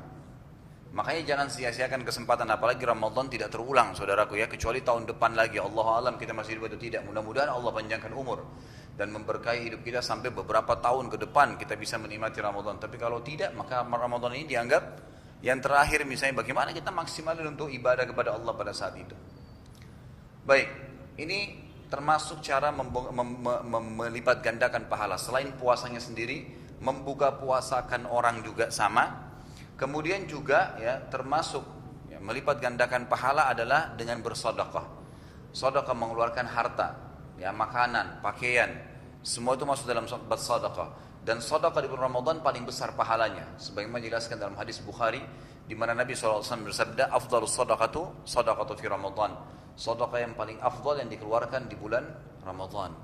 Makanya jangan sia-siakan kesempatan, apalagi Ramadan tidak terulang saudaraku ya, kecuali tahun depan lagi. Allah alam kita masih hidup atau tidak. Mudah-mudahan Allah panjangkan umur dan memberkahi hidup kita sampai beberapa tahun ke depan kita bisa menikmati Ramadan. Tapi kalau tidak, maka Ramadan ini dianggap yang terakhir. Misalnya bagaimana kita maksimalin untuk ibadah kepada Allah pada saat itu. Baik, ini termasuk cara melipat gandakan pahala. Selain puasanya sendiri, membuka puasakan orang juga sama. Kemudian juga ya termasuk ya, melipat gandakan pahala adalah dengan bersedekah. Sedekah mengeluarkan harta, ya makanan, pakaian, semua itu masuk dalam sedekah. Dan sedekah di bulan Ramadan paling besar pahalanya. Sebagaimana dijelaskan dalam hadis Bukhari, di mana Nabi SAW bersabda, "Afdhalus shadaqatu shadaqatu fi Ramadan." Sedekah yang paling afdal yang dikeluarkan di bulan Ramadan.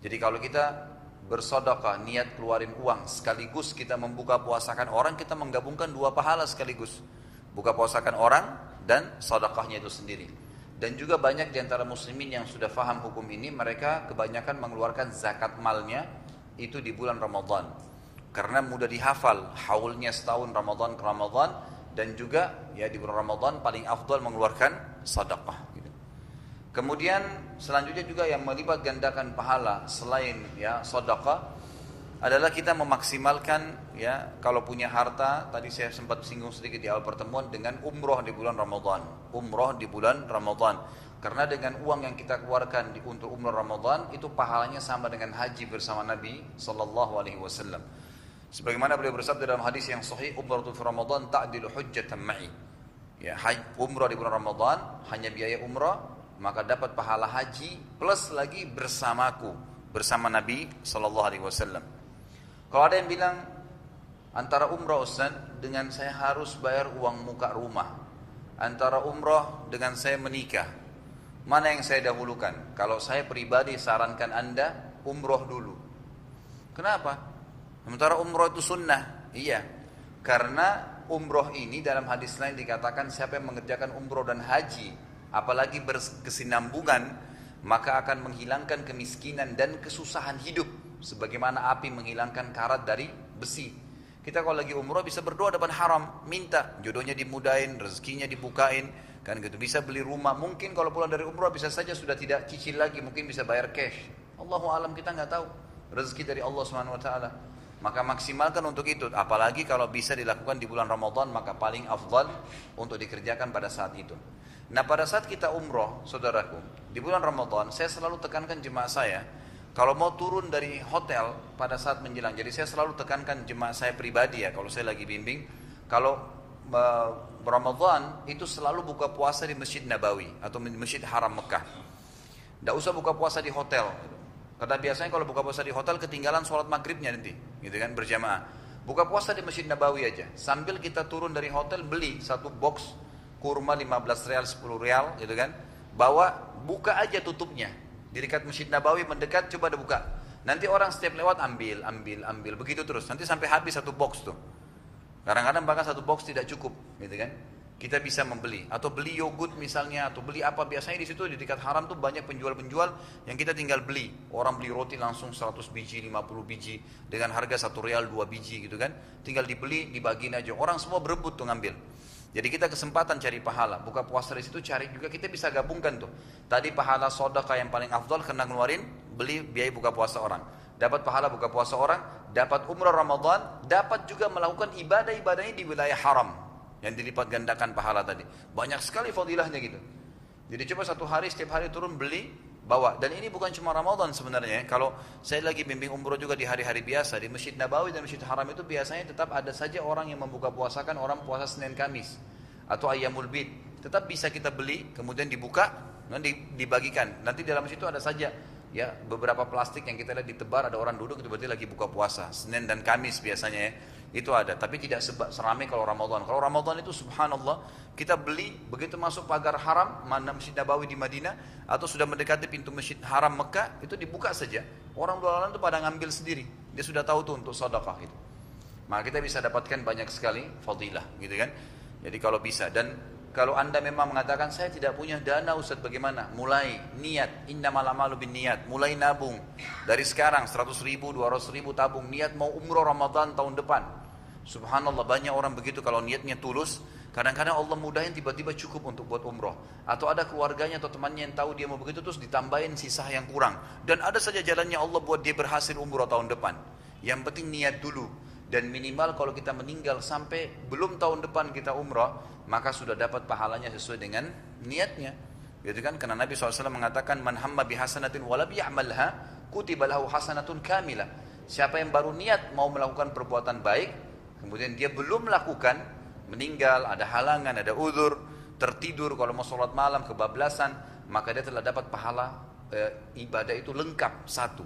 Jadi kalau kita bersedekah, niat keluarin uang, sekaligus kita membuka puasakan orang, kita menggabungkan dua pahala sekaligus. Buka puasakan orang dan sedekahnya itu sendiri. Dan juga banyak di antara muslimin yang sudah faham hukum ini, mereka kebanyakan mengeluarkan zakat malnya itu di bulan Ramadan. Karena mudah dihafal, haulnya setahun Ramadan ke Ramadan, dan juga ya di bulan Ramadan paling afdal mengeluarkan sedekah. Kemudian selanjutnya juga yang melipat gandakan pahala selain ya sedekah adalah kita memaksimalkan ya kalau punya harta, tadi saya sempat singgung sedikit di awal pertemuan, dengan umroh di bulan Ramadan. Umroh di bulan Ramadan. Karena dengan uang yang kita keluarkan untuk umroh Ramadan itu pahalanya sama dengan haji bersama Nabi sallallahu alaihi wasallam. Sebagaimana beliau bersabda dalam hadis yang sahih, umratu fi Ramadan ta'dilu hujjatan ma'i. Ya, umroh di bulan Ramadan hanya biaya umroh maka dapat pahala haji plus lagi bersamaku, bersama Nabi sallallahu alaihi wasallam. Kalau ada yang bilang antara umrah Ustaz dengan saya harus bayar uang muka rumah, antara umrah dengan saya menikah, mana yang saya dahulukan? Kalau saya pribadi sarankan Anda umrah dulu. Kenapa? Sementara umrah itu sunnah. Iya, karena umrah ini dalam hadis lain dikatakan siapa yang mengerjakan umrah dan haji apalagi berkesinambungan, maka akan menghilangkan kemiskinan dan kesusahan hidup sebagaimana api menghilangkan karat dari besi. Kita kalau lagi umrah bisa berdoa depan haram, minta jodohnya dimudahin, rezekinya dibukain, kan gitu. Bisa beli rumah, mungkin kalau pulang dari umrah bisa saja sudah tidak cicil lagi, mungkin bisa bayar cash. Allahu alam, kita nggak tahu, rezeki dari Allah Subhanahu wa taala. Maka maksimalkan untuk itu, apalagi kalau bisa dilakukan di bulan Ramadan, maka paling afdal untuk dikerjakan pada saat itu. Nah, pada saat kita umroh, saudaraku, di bulan Ramadan, saya selalu tekankan jemaah saya, kalau mau turun dari hotel pada saat menjelang, jadi saya selalu tekankan jemaah saya pribadi ya, kalau saya lagi bimbing, kalau Ramadan itu selalu buka puasa di Masjid Nabawi atau Masjid Haram Mekah. Tidak usah buka puasa di hotel. Karena biasanya kalau buka puasa di hotel ketinggalan sholat maghribnya nanti, gitu kan, berjamaah. Buka puasa di Masjid Nabawi aja. Sambil kita turun dari hotel beli satu box kurma 15 real, 10 real, gitu kan. Bawa, buka aja tutupnya. Di dekat Masjid Nabawi mendekat, coba dibuka. Nanti orang setiap lewat ambil, begitu terus. Nanti sampai habis satu box tuh. Kadang-kadang bahkan satu box tidak cukup, gitu kan. Kita bisa membeli atau beli yogurt misalnya atau beli apa, biasanya di situ di dekat haram tuh banyak penjual-penjual yang kita tinggal beli. Orang beli roti langsung 100 biji, 50 biji dengan harga 1 real 2 biji gitu kan. Tinggal dibeli, dibagiin aja. Orang semua berebut tuh ngambil. Jadi kita kesempatan cari pahala. Buka puasa di situ cari juga, kita bisa gabungkan tuh. Tadi pahala sedekah yang paling afdal karena ngeluarin beli biaya buka puasa orang. Dapat pahala buka puasa orang, dapat umrah Ramadan, dapat juga melakukan ibadah-ibadahnya di wilayah haram yang dilipat gandakan pahala tadi. Banyak sekali fadilahnya gitu. Jadi coba satu hari, setiap hari turun beli, bawa. Dan ini bukan cuma Ramadan sebenarnya. Kalau saya lagi bimbing umroh juga di hari-hari biasa, di Masjid Nabawi dan Masjid Haram itu biasanya tetap ada saja orang yang membuka puasakan orang puasa Senin Kamis atau Ayyamul Bid. Tetap bisa kita beli, kemudian dibuka, dan dibagikan. Nanti dalam situ ada saja ya beberapa plastik yang kita lihat ditebar, ada orang duduk itu berarti lagi buka puasa Senin dan Kamis biasanya ya. Itu ada, tapi tidak seramai kalau Ramadan. Kalau Ramadan itu subhanallah, kita beli begitu masuk pagar haram, mana Masjid Nabawi di Madinah atau sudah mendekati pintu Masjid Haram Mekah, itu dibuka saja. Orang luar itu pada ngambil sendiri. Dia sudah tahu tuh untuk sedekah gitu. Maka kita bisa dapatkan banyak sekali fadilah, gitu kan? Jadi kalau bisa, dan kalau anda memang mengatakan saya tidak punya dana Ustaz, bagaimana? Mulai niat, innamal a'malu binniyat, mulai nabung dari sekarang 100 ribu, 200 ribu tabung, niat mau umroh Ramadan tahun depan. Subhanallah, banyak orang begitu kalau niatnya tulus. Kadang-kadang Allah mudahin tiba-tiba cukup untuk buat umroh. Atau ada keluarganya atau temannya yang tahu dia mau begitu, terus ditambahin sisa yang kurang. Dan ada saja jalannya Allah buat dia berhasil umroh tahun depan. Yang penting niat dulu. Dan minimal kalau kita meninggal sampai belum tahun depan kita umroh, maka sudah dapat pahalanya sesuai dengan niatnya. Gitu kan? Karena Nabi SAW mengatakan, man hamma bihasanatin walam ya'malha kutiba lahu hasanatun kamilah. Siapa yang baru niat mau melakukan perbuatan baik, kemudian dia belum melakukan, meninggal, ada halangan, ada uzur, tertidur, kalau mau sholat malam, kebablasan, maka dia telah dapat pahala ibadah itu lengkap satu.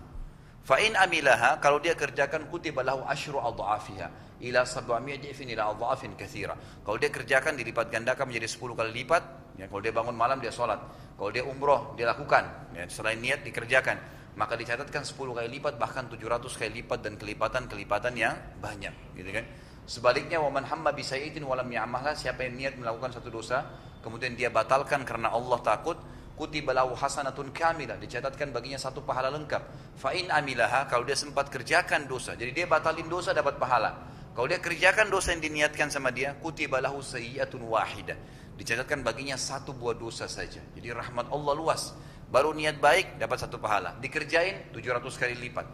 Fa'in amilaha, kalau dia kerjakan, kutiba lahu asyru adha'afiha ila 700 dhifin ila adha'afin katsira. Kalau dia kerjakan dilipat gandakan menjadi 10 kali lipat. Ya, kalau dia bangun malam dia sholat, kalau dia umroh dia lakukan, ya, selain niat dikerjakan, maka dicatatkan 10 kali lipat, bahkan 700 kali lipat, dan kelipatan-kelipatan yang banyak, gitu kan. Sebaliknya, waman hamma bisayyi'atin walam ya'malha, siapa yang niat melakukan satu dosa kemudian dia batalkan karena Allah takut, kutiba lahu hasanatun kamilah, dicatatkan baginya satu pahala lengkap. Fa in amilaha, kalau dia sempat kerjakan dosa, jadi dia batalin dosa dapat pahala. Kalau dia kerjakan dosa yang diniatkan sama dia, kutiba lahu sayyi'atun wahidah, dicatatkan baginya satu buah dosa saja. Jadi rahmat Allah luas. Baru niat baik dapat satu pahala, dikerjain 700 kali lipat.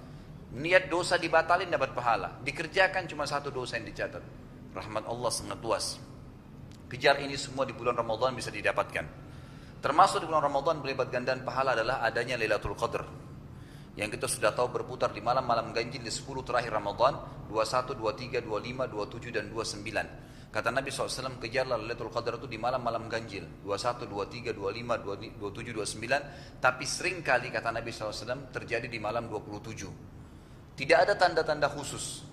Niat dosa dibatalin dapat pahala, dikerjakan cuma satu dosa yang dicatat. Rahmat Allah sangat luas. Kejar ini semua di bulan Ramadan bisa didapatkan. Termasuk di bulan Ramadan berlipat gandaan pahala adalah adanya Lailatul Qadar, yang kita sudah tahu berputar di malam-malam ganjil di 10 terakhir Ramadan, 21, 23, 25, 27 dan 29. Kata Nabi SAW, kejarlah Lailatul Qadar itu di malam-malam ganjil, 21, 23, 25, 27, 29. Tapi sering kali kata Nabi SAW terjadi di malam 27. Tidak ada tanda-tanda khusus,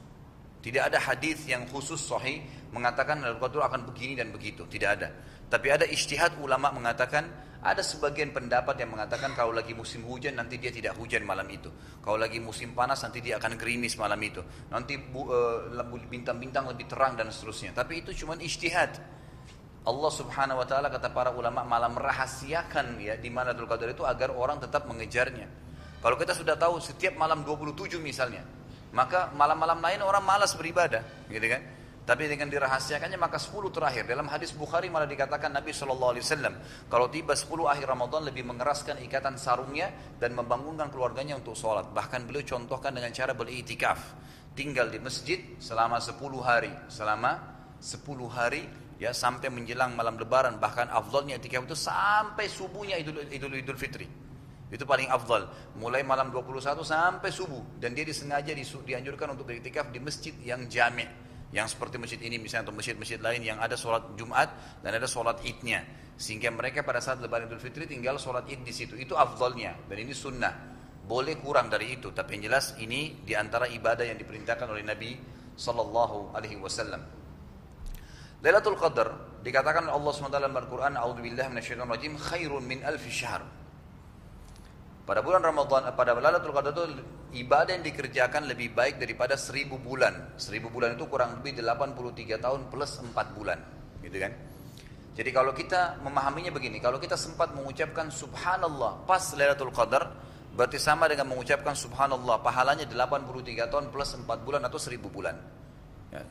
tidak ada hadis yang khusus sahih mengatakan Lailatul Qadar akan begini dan begitu, tidak ada. Tapi ada ijtihad ulama mengatakan, ada sebagian pendapat yang mengatakan kalau lagi musim hujan nanti dia tidak hujan malam itu. Kalau lagi musim panas nanti dia akan gerimis malam itu. Nanti bintang-bintang lebih terang dan seterusnya. Tapi itu cuma ijtihad. Allah Subhanahu wa taala, kata para ulama, malah merahasiakan ya di mana Lailatul Qadar itu agar orang tetap mengejarnya. Kalau kita sudah tahu setiap malam 27 misalnya, maka malam-malam lain orang malas beribadah, gitu kan? Tapi dengan dirahasiakannya maka 10 terakhir. Dalam hadis Bukhari malah dikatakan Nabi SAW, kalau tiba 10 akhir Ramadan lebih mengeraskan ikatan sarungnya dan membangunkan keluarganya untuk sholat. Bahkan beliau contohkan dengan cara beriktikaf. tinggal di masjid selama 10 hari, ya sampai menjelang malam lebaran, bahkan afdalnya itikaf itu sampai subuhnya Idul Fitri. Itu paling afdal, mulai malam 21 sampai subuh, dan dia dianjurkan untuk beriktikaf di masjid yang jami', yang seperti masjid ini misalnya atau masjid-masjid lain yang ada sholat Jumat dan ada sholat Idnya, sehingga mereka pada saat lebaran Idul Fitri tinggal sholat Id di situ. Itu afdalnya dan ini sunnah. Boleh kurang dari itu, tapi yang jelas ini diantara ibadah yang diperintahkan oleh Nabi Sallallahu Alaihi Wasallam. Lailatul Qadar dikatakan Allah SWT dalam Al-Quran, A'udzubillahi minasyaitonirrajim, khairun min alfi syahr. Pada bulan Ramadan, pada Lailatul Qadar itu ibadah yang dikerjakan lebih baik daripada 1000 bulan. 1000 bulan itu kurang lebih 83 tahun plus 4 bulan, gitu kan? Jadi kalau kita memahaminya begini, kalau kita sempat mengucapkan Subhanallah pas Lailatul Qadar, berarti sama dengan mengucapkan Subhanallah, pahalanya 83 tahun plus 4 bulan atau 1000 bulan. Ya.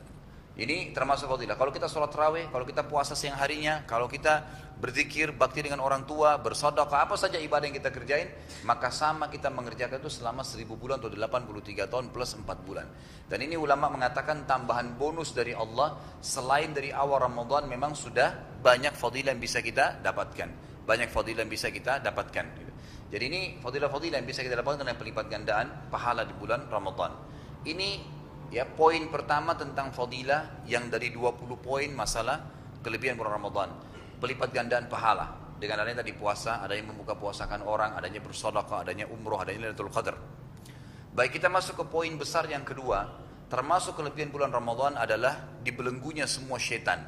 Ini termasuk fadilah. Kalau kita sholat tarawih, kalau kita puasa siang harinya, kalau kita berzikir, bakti dengan orang tua, bersedekah, apa saja ibadah yang kita kerjain, maka sama kita mengerjakan itu selama 1000 bulan atau 83 tahun plus 4 bulan. Dan ini ulama mengatakan tambahan bonus dari Allah, selain dari awal Ramadan memang sudah banyak fadilah yang bisa kita dapatkan. Banyak fadilah yang bisa kita dapatkan. Jadi ini fadilah-fadilah yang bisa kita dapatkan dengan pelipat gandaan pahala di bulan Ramadan. Ini ya poin pertama tentang fadilah yang dari 20 poin masalah kelebihan bulan Ramadan. Pelipat gandaan pahala. Dengan adanya tadi puasa, adanya membuka puasakan orang, adanya bersedekah, adanya umroh, adanya Lailatul Qadar. Baik, kita masuk ke poin besar yang kedua. Termasuk kelebihan bulan Ramadan adalah dibelenggunya semua syaitan.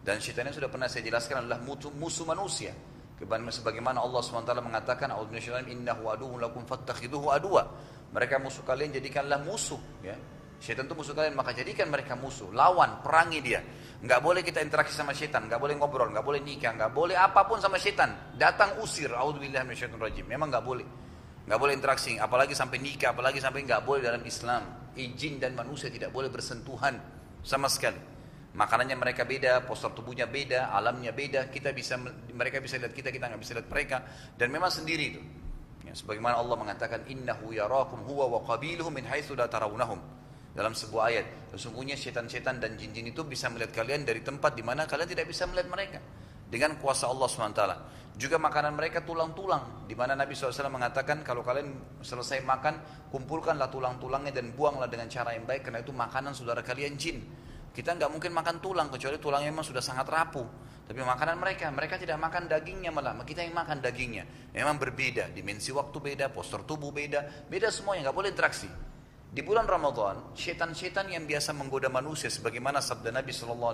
Dan syaitan yang sudah pernah saya jelaskan adalah musuh manusia. Sebagaimana Allah SWT mengatakan, innahu aduwwun lakum fattakhiduhu aduwa. Mereka musuh kalian, jadikanlah musuh. Ya. Syaitan itu musuh kalian, maka jadikan mereka musuh. Lawan, perangi dia. Enggak boleh kita interaksi sama syaitan, enggak boleh ngobrol, enggak boleh nikah, enggak boleh apapun sama syaitan. Datang usir, a'udzubillahi minasyaitonirrajim. Memang enggak boleh. Enggak boleh interaksi, apalagi sampai nikah, apalagi sampai enggak boleh dalam Islam. Jin dan manusia tidak boleh bersentuhan sama sekali. Makanannya mereka beda, postur tubuhnya beda, alamnya beda. Mereka bisa lihat kita nggak bisa lihat mereka. Dan memang sendiri itu. Ya, sebagaimana Allah mengatakan, innahu yarakum huwa wa qabiluhu min haitsu la tarawnahum. Dalam sebuah ayat, sesungguhnya setan-setan dan jin-jin itu bisa melihat kalian dari tempat di mana kalian tidak bisa melihat mereka. Dengan kuasa Allah SWT. Juga makanan mereka tulang-tulang, di mana Nabi SAW mengatakan, kalau kalian selesai makan, kumpulkanlah tulang-tulangnya dan buanglah dengan cara yang baik, karena itu makanan saudara kalian jin. Kita nggak mungkin makan tulang, kecuali tulangnya memang sudah sangat rapuh. Tapi makanan mereka tidak makan dagingnya malah, kita yang makan dagingnya. Memang berbeda, dimensi waktu beda, postur tubuh beda, beda semuanya, nggak boleh interaksi. Di bulan Ramadan, syaitan-syaitan yang biasa menggoda manusia, sebagaimana sabda Nabi SAW,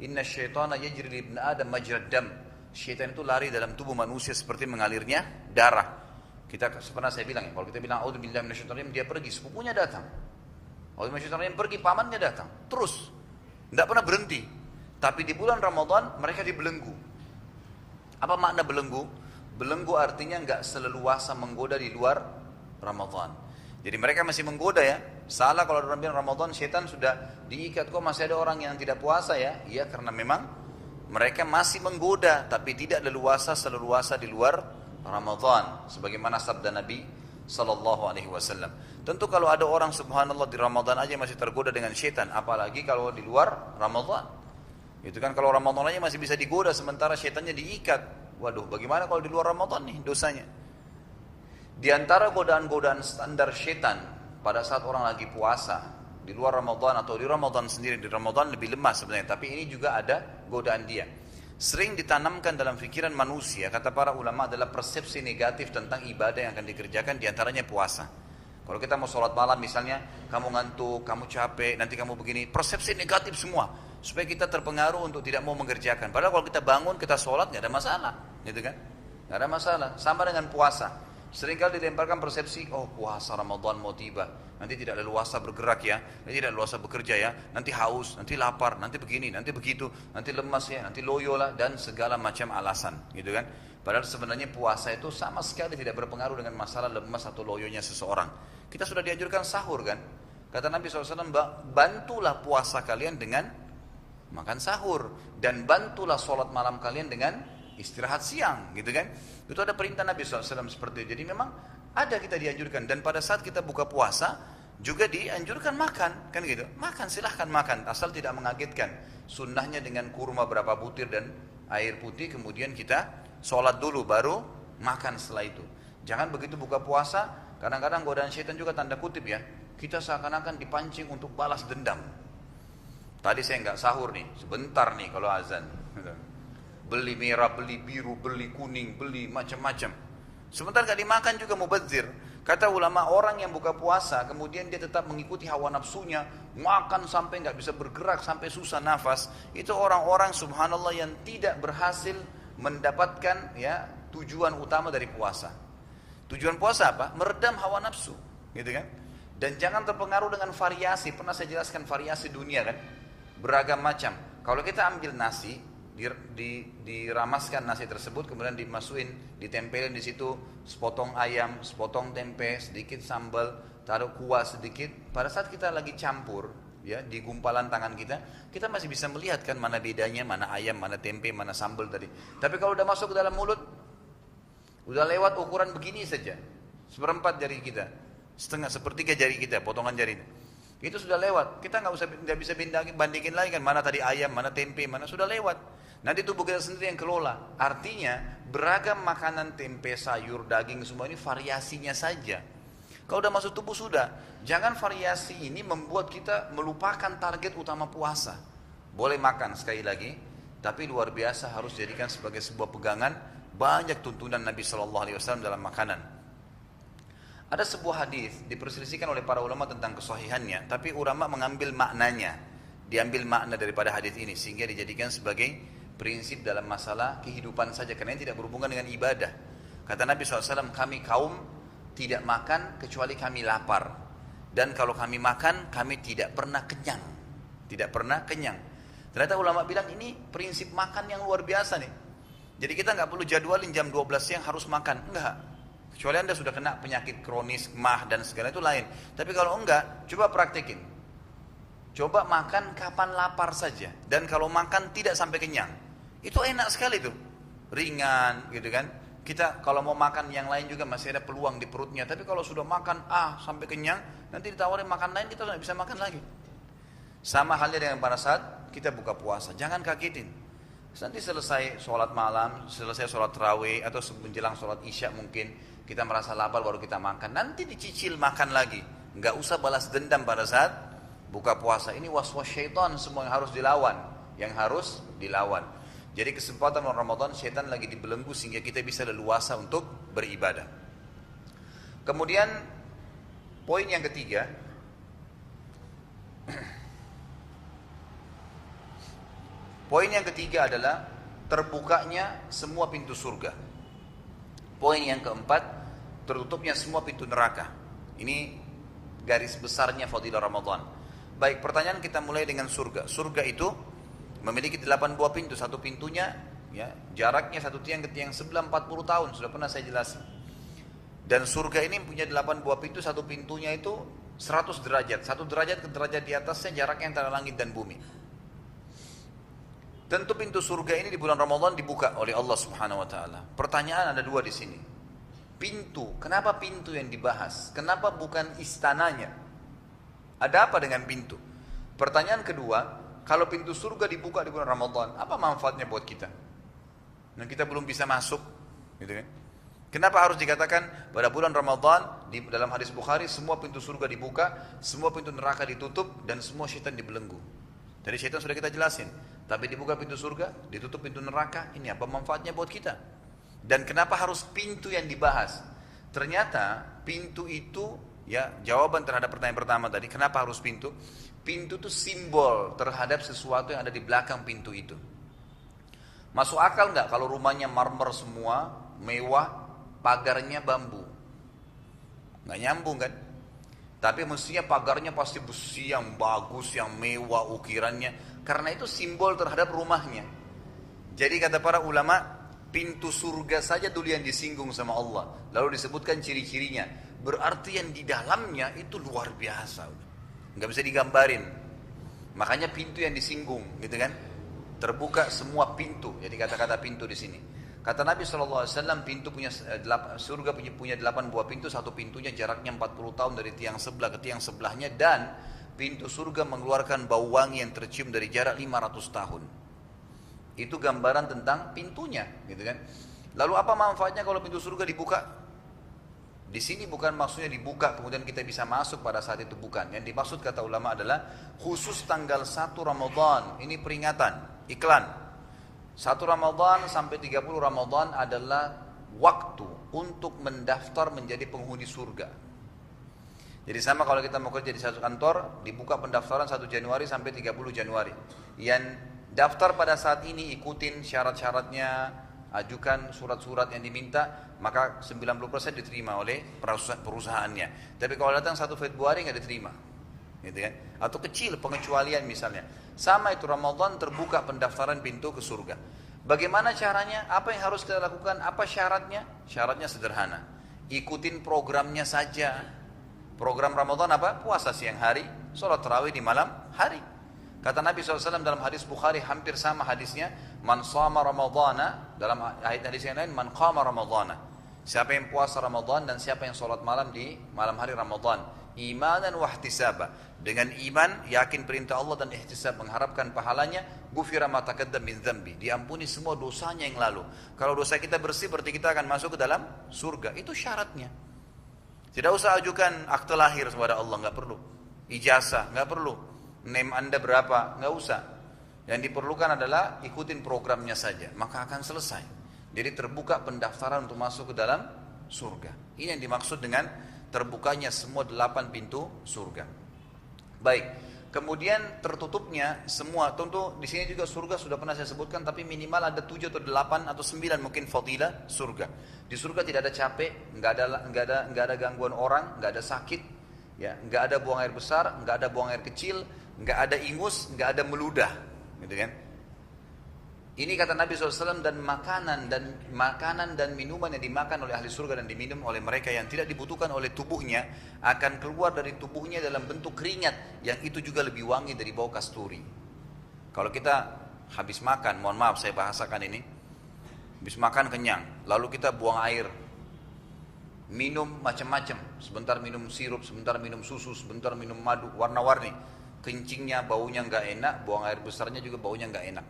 Inna syaitana yajri li ibn Adam majrad dam. Syaitan itu lari dalam tubuh manusia seperti mengalirnya darah. Kita pernah saya bilang ya, kalau kita bilang a'udzubillahi minasyaitonirrajim, dia pergi, sepupunya datang. A'udzubillahi pergi, pamannya datang. Terus, tidak pernah berhenti. Tapi di bulan Ramadan mereka dibelenggu. Apa makna belenggu? Belenggu artinya nggak seleluasa menggoda di luar Ramadan. Jadi mereka masih menggoda ya. Salah kalau dalam bulan Ramadan syaitan sudah diikat, kok masih ada orang yang tidak puasa ya? Iya, karena memang mereka masih menggoda, tapi tidak seleluasa di luar Ramadan. Sebagaimana sabda Nabi Sallallahu Alaihi Wasallam. Tentu kalau ada orang subhanallah di Ramadan aja masih tergoda dengan syaitan, apalagi kalau di luar Ramadan. Itu kan kalau Ramadan aja masih bisa digoda, sementara syaitannya diikat. Waduh, bagaimana kalau di luar Ramadan nih dosanya? Di antara godaan-godaan standar syaitan pada saat orang lagi puasa di luar Ramadan atau di Ramadan sendiri, di Ramadan lebih lemah sebenarnya, tapi ini juga ada godaan dia. Sering ditanamkan dalam pikiran manusia, kata para ulama, adalah persepsi negatif tentang ibadah yang akan dikerjakan, diantaranya puasa. Kalau kita mau sholat malam misalnya, kamu ngantuk, kamu capek, nanti kamu begini, persepsi negatif semua, supaya kita terpengaruh untuk tidak mau mengerjakan. Padahal kalau kita bangun, kita sholat, nggak ada masalah, gitu kan? Nggak ada masalah. Sama dengan puasa. Seringkali dilemparkan persepsi, oh puasa Ramadan mau tiba, nanti tidak leluasa bergerak ya, nanti tidak leluasa bekerja ya, nanti haus, nanti lapar, nanti begini, nanti begitu, nanti lemas ya, nanti loyo lah, dan segala macam alasan, gitu kan? Padahal sebenarnya puasa itu sama sekali tidak berpengaruh dengan masalah lemas atau loyonya seseorang. Kita sudah dianjurkan sahur kan? Kata Nabi SAW, bantulah puasa kalian dengan makan sahur, dan bantulah sholat malam kalian dengan istirahat siang, gitu kan? Itu ada perintah Nabi SAW seperti itu. Jadi memang ada kita dianjurkan. Dan pada saat kita buka puasa, juga dianjurkan makan, kan gitu. Makan, silahkan makan, asal tidak mengagetkan. Sunnahnya dengan kurma berapa butir dan air putih, kemudian kita sholat dulu, baru makan setelah itu. Jangan begitu buka puasa, kadang-kadang godaan syaitan juga tanda kutip ya. Kita seakan-akan dipancing untuk balas dendam. Tadi saya nggak sahur nih, sebentar nih kalau azan. Beli merah, beli biru, beli kuning, beli macam-macam. Sebentar nggak dimakan juga mubazir. Kata ulama, orang yang buka puasa kemudian dia tetap mengikuti hawa nafsunya, makan sampai nggak bisa bergerak, sampai susah nafas, itu orang-orang subhanallah yang tidak berhasil mendapatkan ya tujuan utama dari puasa. Tujuan puasa apa? Meredam hawa nafsu, gitu kan? Dan jangan terpengaruh dengan variasi. Pernah saya jelaskan variasi dunia kan, beragam macam. Kalau kita ambil nasi, diramaskan nasi tersebut, kemudian dimasukin, ditempelin di situ sepotong ayam, sepotong tempe, sedikit sambal, taruh kuah sedikit. Pada saat kita lagi campur ya di gumpalan tangan kita masih bisa melihat kan mana bedanya, mana ayam, mana tempe, mana sambal tadi. Tapi kalau udah masuk ke dalam mulut, udah lewat ukuran begini saja, seperempat jari kita, setengah, sepertiga jari kita, potongan jari itu sudah lewat. Kita nggak bisa bandingin lagi kan mana tadi ayam, mana tempe, mana, sudah lewat. Nanti tubuh kita sendiri yang kelola. Artinya beragam makanan, tempe, sayur, daging, semua ini variasinya saja. Kalau udah masuk tubuh sudah. Jangan variasi ini membuat kita melupakan target utama puasa. Boleh makan sekali lagi, tapi luar biasa harus jadikan sebagai sebuah pegangan. Banyak tuntunan Nabi SAW dalam makanan. Ada sebuah hadis diperselisihkan oleh para ulama tentang kesahihannya, tapi ulama mengambil maknanya, diambil makna daripada hadis ini sehingga dijadikan sebagai prinsip dalam masalah kehidupan saja, karena ini tidak berhubungan dengan ibadah. Kata Nabi SAW, kami kaum tidak makan kecuali kami lapar, dan kalau kami makan kami tidak pernah kenyang, tidak pernah kenyang. Ternyata ulama bilang ini prinsip makan yang luar biasa nih. Jadi kita nggak perlu jadwalin jam 12 siang harus makan, enggak. Kecuali Anda sudah kena penyakit kronis, mah dan segala itu lain. Tapi kalau enggak, coba praktekin. Coba makan kapan lapar saja. Dan kalau makan tidak sampai kenyang. Itu enak sekali tuh. Ringan gitu kan. Kita kalau mau makan yang lain juga masih ada peluang di perutnya. Tapi kalau sudah makan sampai kenyang, nanti ditawarin makan lain kita tidak bisa makan lagi. Sama halnya dengan pada saat kita buka puasa. Jangan kagetin. Nanti selesai sholat malam, selesai sholat tarawih atau menjelang sholat isya mungkin kita merasa lapar baru kita makan. Nanti dicicil makan lagi. Nggak usah balas dendam pada saat buka puasa. Ini was-was syaitan semua yang harus dilawan. Yang harus dilawan. Jadi kesempatan Ramadan syaitan lagi dibelenggu sehingga kita bisa leluasa untuk beribadah. Kemudian poin yang ketiga, poin yang ketiga adalah terbukanya semua pintu surga. Poin yang keempat, tertutupnya semua pintu neraka. Ini garis besarnya fadilah Ramadan. Baik, pertanyaan kita mulai dengan surga. Surga itu memiliki 8 buah pintu. Satu pintunya ya, jaraknya satu tiang ke tiang sebelah 40 tahun. Sudah pernah saya jelaskan. Dan surga ini punya 8 buah pintu. Satu pintunya itu 100 derajat. Satu derajat ke derajat di atasnya jaraknya antara langit dan bumi. Tentu pintu surga ini di bulan Ramadan dibuka oleh Allah Subhanahu wa taala. Pertanyaan ada dua di sini. Pintu, kenapa pintu yang dibahas? Kenapa bukan istananya? Ada apa dengan pintu? Pertanyaan kedua, kalau pintu surga dibuka di bulan Ramadan, apa manfaatnya buat kita? Nah, kita belum bisa masuk, gitu kan? Kenapa harus dikatakan pada bulan Ramadan di dalam hadis Bukhari semua pintu surga dibuka, semua pintu neraka ditutup dan semua syaitan dibelenggu? Tadi syaitan sudah kita jelasin, tapi dibuka pintu surga, ditutup pintu neraka, ini apa manfaatnya buat kita? Dan kenapa harus pintu yang dibahas? Ternyata pintu itu, ya jawaban terhadap pertanyaan pertama tadi, kenapa harus pintu? Pintu itu simbol terhadap sesuatu yang ada di belakang pintu itu. Masuk akal nggak kalau rumahnya marmer semua, mewah, pagarnya bambu? Nggak nyambung kan? Tapi mestinya pagarnya pasti besi yang bagus, yang mewah ukirannya. Karena itu simbol terhadap rumahnya. Jadi kata para ulama, pintu surga saja dulu yang disinggung sama Allah. Lalu disebutkan ciri-cirinya. Berarti yang di dalamnya itu luar biasa. Nggak bisa digambarin. Makanya pintu yang disinggung, gitu kan? Terbuka semua pintu. Jadi kata-kata pintu di sini. Kata Nabi SAW, pintu punya surga punya 8 buah pintu, satu pintunya jaraknya 40 tahun dari tiang sebelah ke tiang sebelahnya, dan pintu surga mengeluarkan bau wangi yang tercium dari jarak 500 tahun. Itu gambaran tentang pintunya, gitu kan. Lalu apa manfaatnya kalau pintu surga dibuka? Di sini bukan maksudnya dibuka kemudian kita bisa masuk pada saat itu, bukan. Yang dimaksud kata ulama adalah khusus tanggal 1 Ramadan, ini peringatan, iklan. 1 Ramadan sampai 30 Ramadan adalah waktu untuk mendaftar menjadi penghuni surga. Jadi sama kalau kita mau kerja di satu kantor, dibuka pendaftaran 1 Januari sampai 30 Januari. Yang daftar pada saat ini ikutin syarat-syaratnya, ajukan surat-surat yang diminta, maka 90% diterima oleh perusahaannya. Tapi kalau datang 1 Februari nggak diterima, gitu kan? Atau kecil pengecualian misalnya. Sama itu Ramadan terbuka pendaftaran pintu ke surga. Bagaimana caranya? Apa yang harus kita lakukan? Apa syaratnya? Syaratnya sederhana. Ikutin programnya saja. Program Ramadan apa? Puasa siang hari, sholat tarawih di malam hari. Kata Nabi SAW dalam hadis Bukhari, hampir sama hadisnya, man shama ramadhana, dalam ayat hadis yang lain, man qama ramadhana. Siapa yang puasa Ramadan dan siapa yang sholat malam di malam hari Ramadan, imanan wa ihtisaba, dengan iman, yakin perintah Allah dan ihtisab, mengharapkan pahalanya, ghufira ma taqaddama min dzambi, diampuni semua dosanya yang lalu. Kalau dosa kita bersih berarti kita akan masuk ke dalam surga. Itu syaratnya. Tidak usah ajukan akte lahir kepada Allah, nggak perlu. Ijazah, nggak perlu. Name Anda berapa, nggak usah. Yang diperlukan adalah ikutin programnya saja, maka akan selesai. Jadi terbuka pendaftaran untuk masuk ke dalam surga. Ini yang dimaksud dengan terbukanya semua 8 pintu surga. Baik, kemudian tertutupnya semua. Tentu di sini juga surga sudah pernah saya sebutkan, tapi minimal ada 7 atau 8 atau 9 mungkin fadilah surga. Di surga tidak ada capek, nggak ada gangguan orang, nggak ada sakit, ya, nggak ada buang air besar, nggak ada buang air kecil, nggak ada ingus, nggak ada meludah, gitu kan? Ini kata Nabi SAW, dan makanan dan minuman yang dimakan oleh ahli surga dan diminum oleh mereka yang tidak dibutuhkan oleh tubuhnya akan keluar dari tubuhnya dalam bentuk keringat yang itu juga lebih wangi dari bau kasturi. Kalau kita habis makan, mohon maaf saya bahasakan ini, habis makan kenyang, lalu kita buang air, minum macam-macam, sebentar minum sirup, sebentar minum susu, sebentar minum madu, warna-warni, kencingnya baunya nggak enak, buang air besarnya juga baunya nggak enak.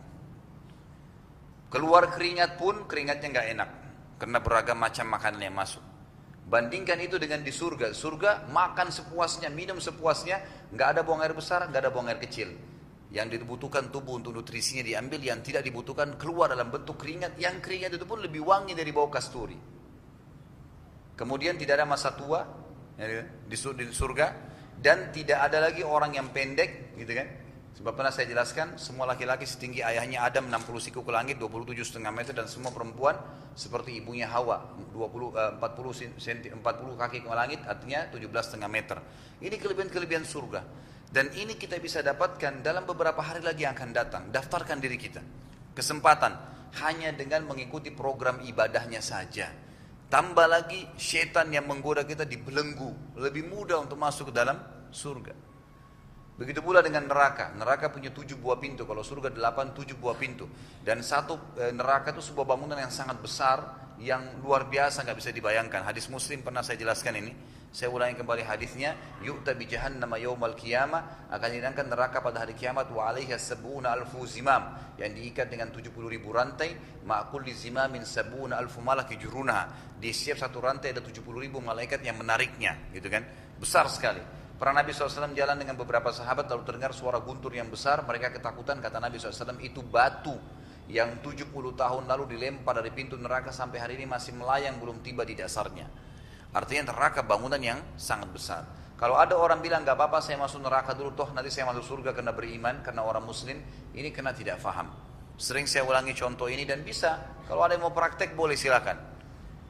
Keluar keringat pun keringatnya nggak enak, karena beragam macam makanan yang masuk. Bandingkan itu dengan di surga. Surga makan sepuasnya, minum sepuasnya, nggak ada buang air besar, nggak ada buang air kecil. Yang dibutuhkan tubuh untuk nutrisinya diambil, yang tidak dibutuhkan keluar dalam bentuk keringat, yang keringat itu pun lebih wangi dari bau kasturi. Kemudian tidak ada masa tua di surga, dan tidak ada lagi orang yang pendek, gitu kan? Sebab pernah saya jelaskan, semua laki-laki setinggi ayahnya Adam 60 siku ke langit, 27,5 meter, dan semua perempuan seperti ibunya Hawa 40 kaki ke langit, artinya 17,5 meter. Ini kelebihan-kelebihan surga. Dan ini kita bisa dapatkan dalam beberapa hari lagi yang akan datang. Daftarkan diri kita. Kesempatan hanya dengan mengikuti program ibadahnya saja. Tambah lagi setan yang menggoda kita dibelenggu, lebih mudah untuk masuk ke dalam surga. Begitu pula dengan neraka. Neraka punya 7 buah pintu. Kalau surga 8, 7 buah pintu. Dan satu neraka itu sebuah bangunan yang sangat besar, yang luar biasa, nggak bisa dibayangkan. Hadis Muslim pernah saya jelaskan ini. Saya ulangi kembali hadisnya. Yu'ta bi jahannama yaumal qiyamah, akan dihidangkan neraka pada hari kiamat, wa 'alaiha sab'una alfu zimam, yang diikat dengan 70.000 rantai, ma kulli zimamin sab'una alfu malak yajrunaha. Di setiap satu rantai ada 70.000 malaikat yang menariknya, gitu kan? Besar sekali. Pernah Nabi SAW jalan dengan beberapa sahabat, lalu terdengar suara guntur yang besar. Mereka ketakutan, kata Nabi SAW, itu batu yang 70 tahun lalu dilempar dari pintu neraka sampai hari ini masih melayang, belum tiba di dasarnya. Artinya neraka bangunan yang sangat besar. Kalau ada orang bilang, gak apa-apa saya masuk neraka dulu, toh nanti saya masuk surga karena beriman, karena orang muslim, ini karena tidak faham. Sering saya ulangi contoh ini dan bisa. Kalau ada yang mau praktek boleh silakan.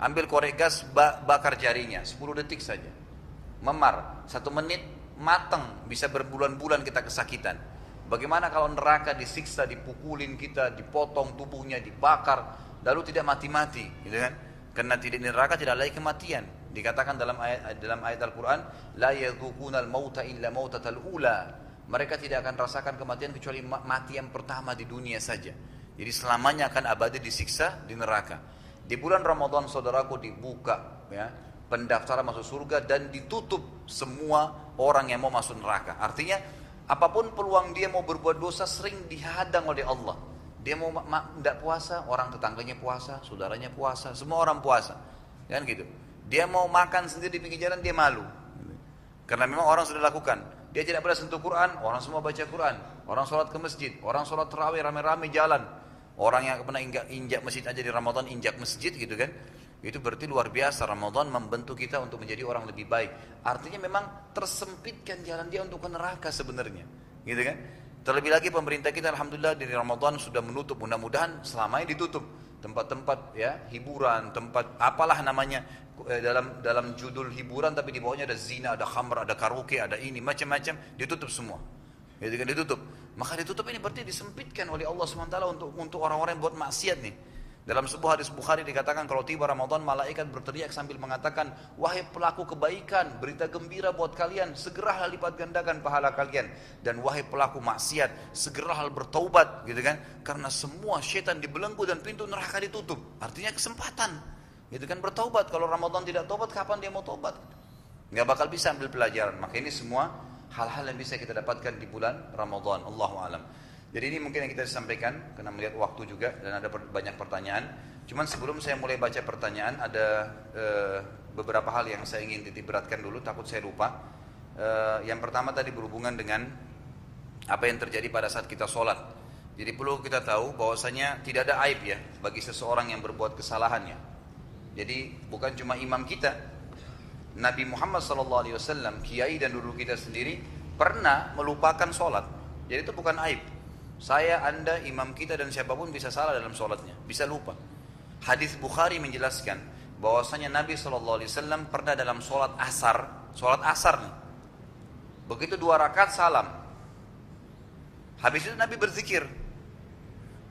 Ambil korek gas, bakar jarinya 10 detik saja. Memar 1 menit, matang, bisa berbulan-bulan kita kesakitan. Bagaimana kalau neraka disiksa, dipukulin kita, dipotong tubuhnya, dibakar, lalu tidak mati-mati, gitu kan? Karena tidak, di neraka tidak lagi kematian. Dikatakan dalam ayat Al-Quran, la yadzuqunal mauta illa mautatal ula. Mereka tidak akan rasakan kematian kecuali mati yang pertama di dunia saja. Jadi selamanya akan abadi disiksa di neraka. Di bulan Ramadan saudaraku dibuka ya pendaftaran masuk surga dan ditutup semua orang yang mau masuk neraka. Artinya apapun peluang dia mau berbuat dosa sering dihadang oleh Allah. Dia mau tidak puasa, orang tetangganya puasa, saudaranya puasa, semua orang puasa. Kan gitu. Dia mau makan sendiri di pinggir jalan dia malu. Karena memang orang sudah lakukan. Dia tidak boleh sentuh Quran, orang semua baca Quran. Orang sholat ke masjid, orang sholat tarawih rame-rame jalan. Orang yang pernah injak masjid aja di Ramadan, injak masjid gitu kan. Itu berarti luar biasa, Ramadan membentuk kita untuk menjadi orang lebih baik. Artinya memang tersempitkan jalan dia untuk ke neraka sebenarnya. Gitu kan. Terlebih lagi pemerintah kita alhamdulillah di Ramadan sudah menutup, mudah-mudahan selamanya ditutup. Tempat-tempat ya hiburan, tempat apalah namanya dalam judul hiburan tapi di bawahnya ada zina, ada khamr, ada karaoke, ada ini macam-macam, ditutup semua. Gitu kan, ditutup. Maka ditutup ini berarti disempitkan oleh Allah SWT untuk orang-orang yang buat maksiat nih. Dalam sebuah hadis Bukhari dikatakan kalau tiba Ramadan malaikat berteriak sambil mengatakan, wahai pelaku kebaikan, berita gembira buat kalian, segeralah lipat gandakan pahala kalian. Dan wahai pelaku maksiat, segeralah bertaubat, gitu kan? Karena semua syaitan dibelenggu dan pintu neraka ditutup. Artinya kesempatan, gitu kan? Bertaubat. Kalau Ramadan tidak taubat, kapan dia mau taubat? Nggak bakal bisa ambil pelajaran. Maka ini semua hal-hal yang bisa kita dapatkan di bulan Ramadan. Allahu a'lam. Jadi ini mungkin yang kita sampaikan karena melihat waktu juga dan ada banyak pertanyaan. Cuman sebelum saya mulai baca pertanyaan ada beberapa hal yang saya ingin titik beratkan dulu, takut saya lupa. Yang pertama tadi berhubungan dengan apa yang terjadi pada saat kita sholat. Jadi perlu kita tahu bahwasanya tidak ada aib ya bagi seseorang yang berbuat kesalahannya. Jadi bukan cuma imam kita, Nabi Muhammad SAW, kiai dan guru kita sendiri pernah melupakan sholat. Jadi itu bukan aib. Saya, anda, imam kita dan siapapun bisa salah dalam sholatnya, bisa lupa. Hadis Bukhari menjelaskan bahwasanya Nabi SAW pernah dalam sholat asar nih. Begitu 2 rakaat salam. Habis itu Nabi berzikir.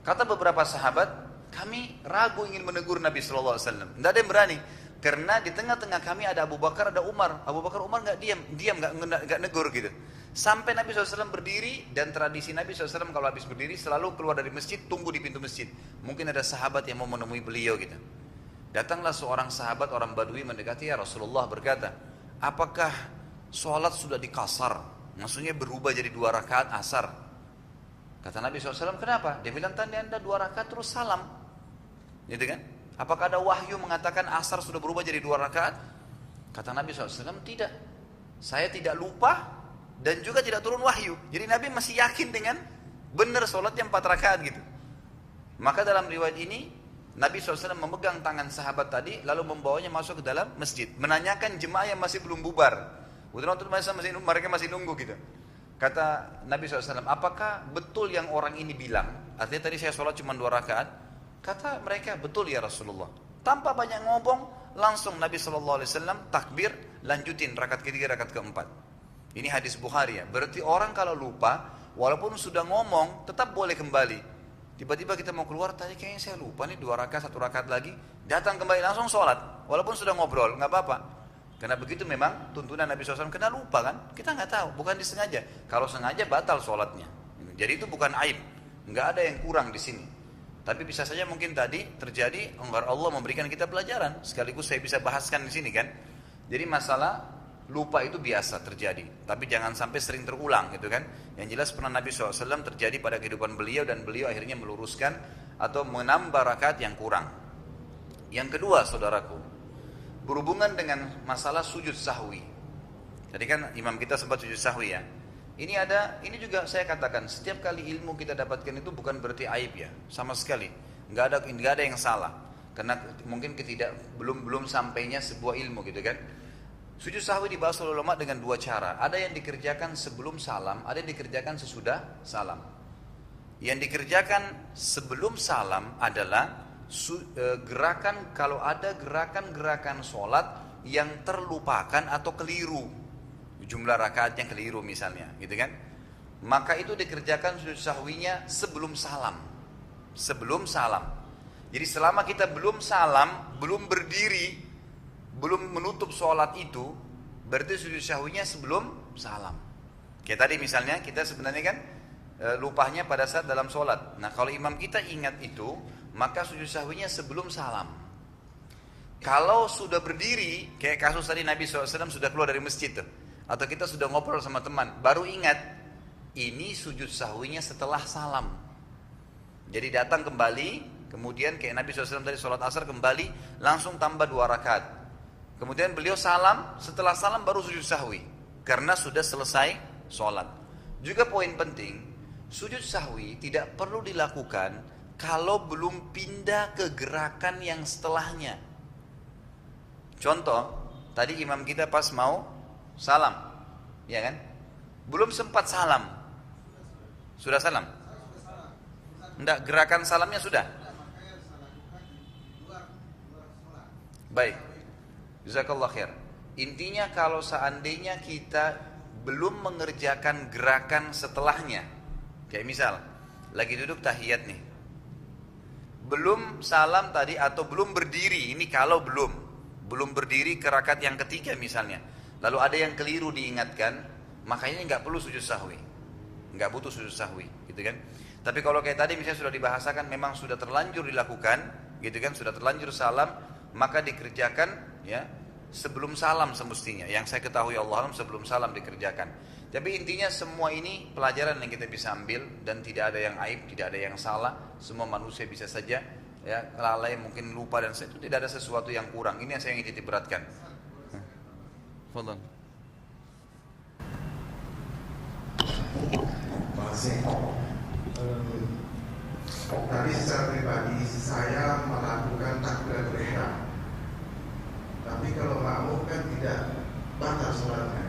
Kata beberapa sahabat, kami ragu ingin menegur Nabi SAW. Tidak ada yang berani. Karena di tengah-tengah kami ada Abu Bakar, ada Umar. Abu Bakar, Umar nggak diam nggak negur gitu. Sampai Nabi SAW berdiri dan tradisi Nabi SAW kalau habis berdiri selalu keluar dari masjid, tunggu di pintu masjid. Mungkin ada sahabat yang mau menemui beliau gitu. Datanglah seorang sahabat orang Badui mendekati ya Rasulullah berkata, apakah sholat sudah dikasar? Maksudnya berubah jadi 2 rakaat asar. Kata Nabi SAW, kenapa? Dia bilang tadi anda 2 rakaat terus salam. Gitu kan? Apakah ada wahyu mengatakan asar sudah berubah jadi 2 rakaat? Kata Nabi SAW, tidak. Saya tidak lupa dan juga tidak turun wahyu. Jadi Nabi masih yakin dengan benar sholatnya 4 rakaat gitu. Maka dalam riwayat ini Nabi SAW memegang tangan sahabat tadi lalu membawanya masuk ke dalam masjid, menanyakan jemaah yang masih belum bubar. Mereka masih nunggu gitu. Kata Nabi SAW, apakah betul yang orang ini bilang? Artinya tadi saya sholat cuma 2 rakaat. Kata mereka, betul ya Rasulullah. Tanpa banyak ngomong, langsung Nabi SAW takbir, lanjutin rakaat ketiga, rakaat keempat. Ini hadis Bukhari ya. Berarti orang kalau lupa, walaupun sudah ngomong, tetap boleh kembali. Tiba-tiba kita mau keluar, tadi kayaknya saya lupa nih 2 rakaat, 1 rakaat lagi. Datang kembali langsung sholat. Walaupun sudah ngobrol, nggak apa-apa. Karena begitu memang tuntunan Nabi SAW. Kena lupa kan? Kita nggak tahu, bukan disengaja. Kalau sengaja batal sholatnya. Jadi itu bukan aib. Nggak ada yang kurang di sini. Tapi bisa saja mungkin tadi terjadi, agar Allah memberikan kita pelajaran. Sekaligus saya bisa bahaskan di sini kan. Jadi masalah lupa itu biasa terjadi, tapi jangan sampai sering terulang gitu kan. Yang jelas pernah Nabi SAW terjadi pada kehidupan beliau dan beliau akhirnya meluruskan atau menambah rakaat yang kurang. Yang kedua saudaraku, berhubungan dengan masalah sujud sahwi. Tadi kan imam kita sempat sujud sahwi ya. Ini juga saya katakan, setiap kali ilmu kita dapatkan itu bukan berarti aib ya, sama sekali. Nggak ada yang salah. Karena mungkin belum sampainya sebuah ilmu gitu kan. Sujud sahwi dibahas oleh ulama dengan 2 cara. Ada yang dikerjakan sebelum salam, ada yang dikerjakan sesudah salam. Yang dikerjakan sebelum salam adalah gerakan, kalau ada gerakan-gerakan sholat yang terlupakan atau keliru, jumlah rakaatnya keliru misalnya, gitu kan? Maka itu dikerjakan sujud sahwinya sebelum salam. Sebelum salam. Jadi selama kita belum salam, belum berdiri, belum menutup sholat itu, berarti sujud sahwinya sebelum salam. Kayak tadi misalnya kita sebenarnya kan lupanya pada saat dalam sholat. Nah kalau imam kita ingat itu, maka sujud sahwinya sebelum salam. Kalau sudah berdiri, kayak kasus tadi Nabi SAW sudah keluar dari masjid tuh, atau kita sudah ngobrol sama teman, baru ingat, ini sujud sahwinya setelah salam. Jadi datang kembali, kemudian kayak Nabi SAW tadi sholat asar kembali, langsung tambah 2 rakaat. Kemudian beliau salam, setelah salam baru sujud sahwi, karena sudah selesai sholat. Juga poin penting, sujud sahwi tidak perlu dilakukan kalau belum pindah ke gerakan yang setelahnya. Contoh, tadi imam kita pas mau salam, ya kan? Belum sempat salam. Sudah salam? Enggak, gerakan salamnya sudah? Baik. Jazakallah khair. Intinya kalau seandainya kita belum mengerjakan gerakan setelahnya, kayak misal, lagi duduk tahiyat nih, belum salam tadi atau belum berdiri, ini kalau belum berdiri ke rakaat yang ketiga misalnya, lalu ada yang keliru diingatkan, makanya nggak perlu sujud sahwi, nggak butuh sujud sahwi, gitu kan? Tapi kalau kayak tadi misalnya sudah dibahasakan, memang sudah terlanjur dilakukan, gitu kan? Sudah terlanjur salam, maka dikerjakan, ya, sebelum salam semestinya. Yang saya ketahui Allah alam sebelum salam dikerjakan. Tapi intinya semua ini pelajaran yang kita bisa ambil dan tidak ada yang aib, tidak ada yang salah. Semua manusia bisa saja, ya, lalai, mungkin lupa dan itu tidak ada sesuatu yang kurang. Ini yang saya ingin titik beratkan. Fadhal. Masih. Tadi secara pribadi saya melakukan takbiratul ihram. Tapi kalau makmum kan tidak batal sholatnya,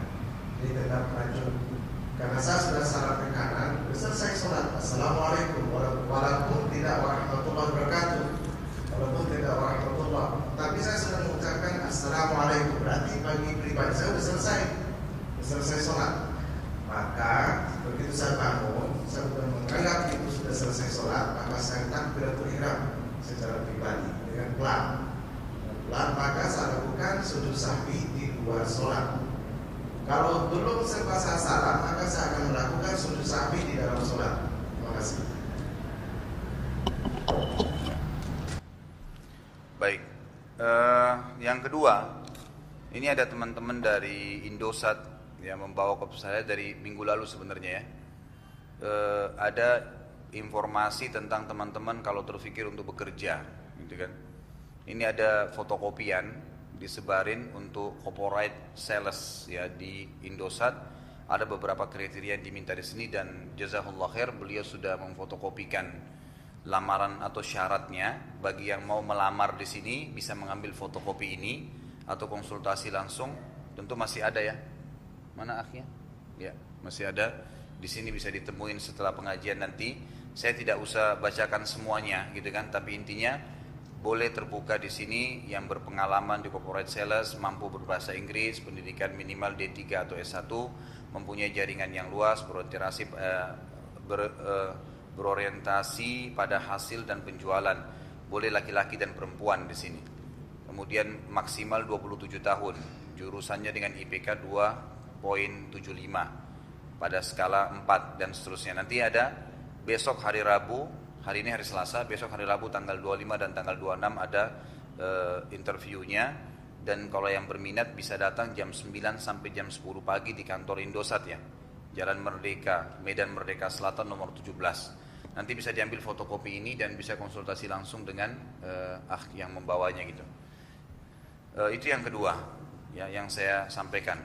jadi tetap lanjut. Karena saya sudah salah ke kanan, selesai sholat. Assalamualaikum walaupun tidak warahmatullahi wabarakatuh, walaupun tidak warahmatullah. Tapi saya sudah mengucapkan assalamualaikum, berarti bagi pribadi saya sudah selesai sholat. Maka begitu saya bangun, saya sudah menganggap itu sudah selesai sholat, maka saya takbiratul ihram secara pribadi dengan pelan. Maka saya lakukan sujud sahwi di luar sholat. Kalau belum sempat saya salam, maka saya akan melakukan sujud sahwi di dalam sholat. Terima kasih. Baik. Yang kedua, ini ada teman-teman dari Indosat yang membawa ke saya dari minggu lalu sebenarnya, ya. Ada informasi tentang teman-teman kalau terpikir untuk bekerja, gitu kan. Ini ada fotokopian disebarin untuk corporate sales, ya, di Indosat. Ada beberapa kriteria yang diminta di sini dan jazakallah khair, beliau sudah memfotokopikan lamaran atau syaratnya. Bagi yang mau melamar di sini bisa mengambil fotokopi ini atau konsultasi langsung. Tentu masih ada, ya. Mana akhirnya? Ya, masih ada. Di sini bisa ditemuin setelah pengajian nanti. Saya tidak usah bacakan semuanya, gitu kan. Tapi intinya boleh terbuka di sini yang berpengalaman di corporate sales, mampu berbahasa Inggris, pendidikan minimal D3 atau S1, mempunyai jaringan yang luas, berorientasi pada hasil dan penjualan. Boleh laki-laki dan perempuan di sini. Kemudian maksimal 27 tahun, jurusannya dengan IPK 2,75 pada skala 4 dan seterusnya. Nanti ada besok hari Rabu, hari ini hari Selasa, besok hari Rabu tanggal 25 dan tanggal 26 ada interviewnya. Dan kalau yang berminat bisa datang jam 9 sampai jam 10 pagi di kantor Indosat, ya, Jalan Merdeka, Medan Merdeka Selatan nomor 17. Nanti bisa diambil fotokopi ini dan bisa konsultasi langsung dengan yang membawanya, gitu. Itu yang kedua, ya, yang saya sampaikan.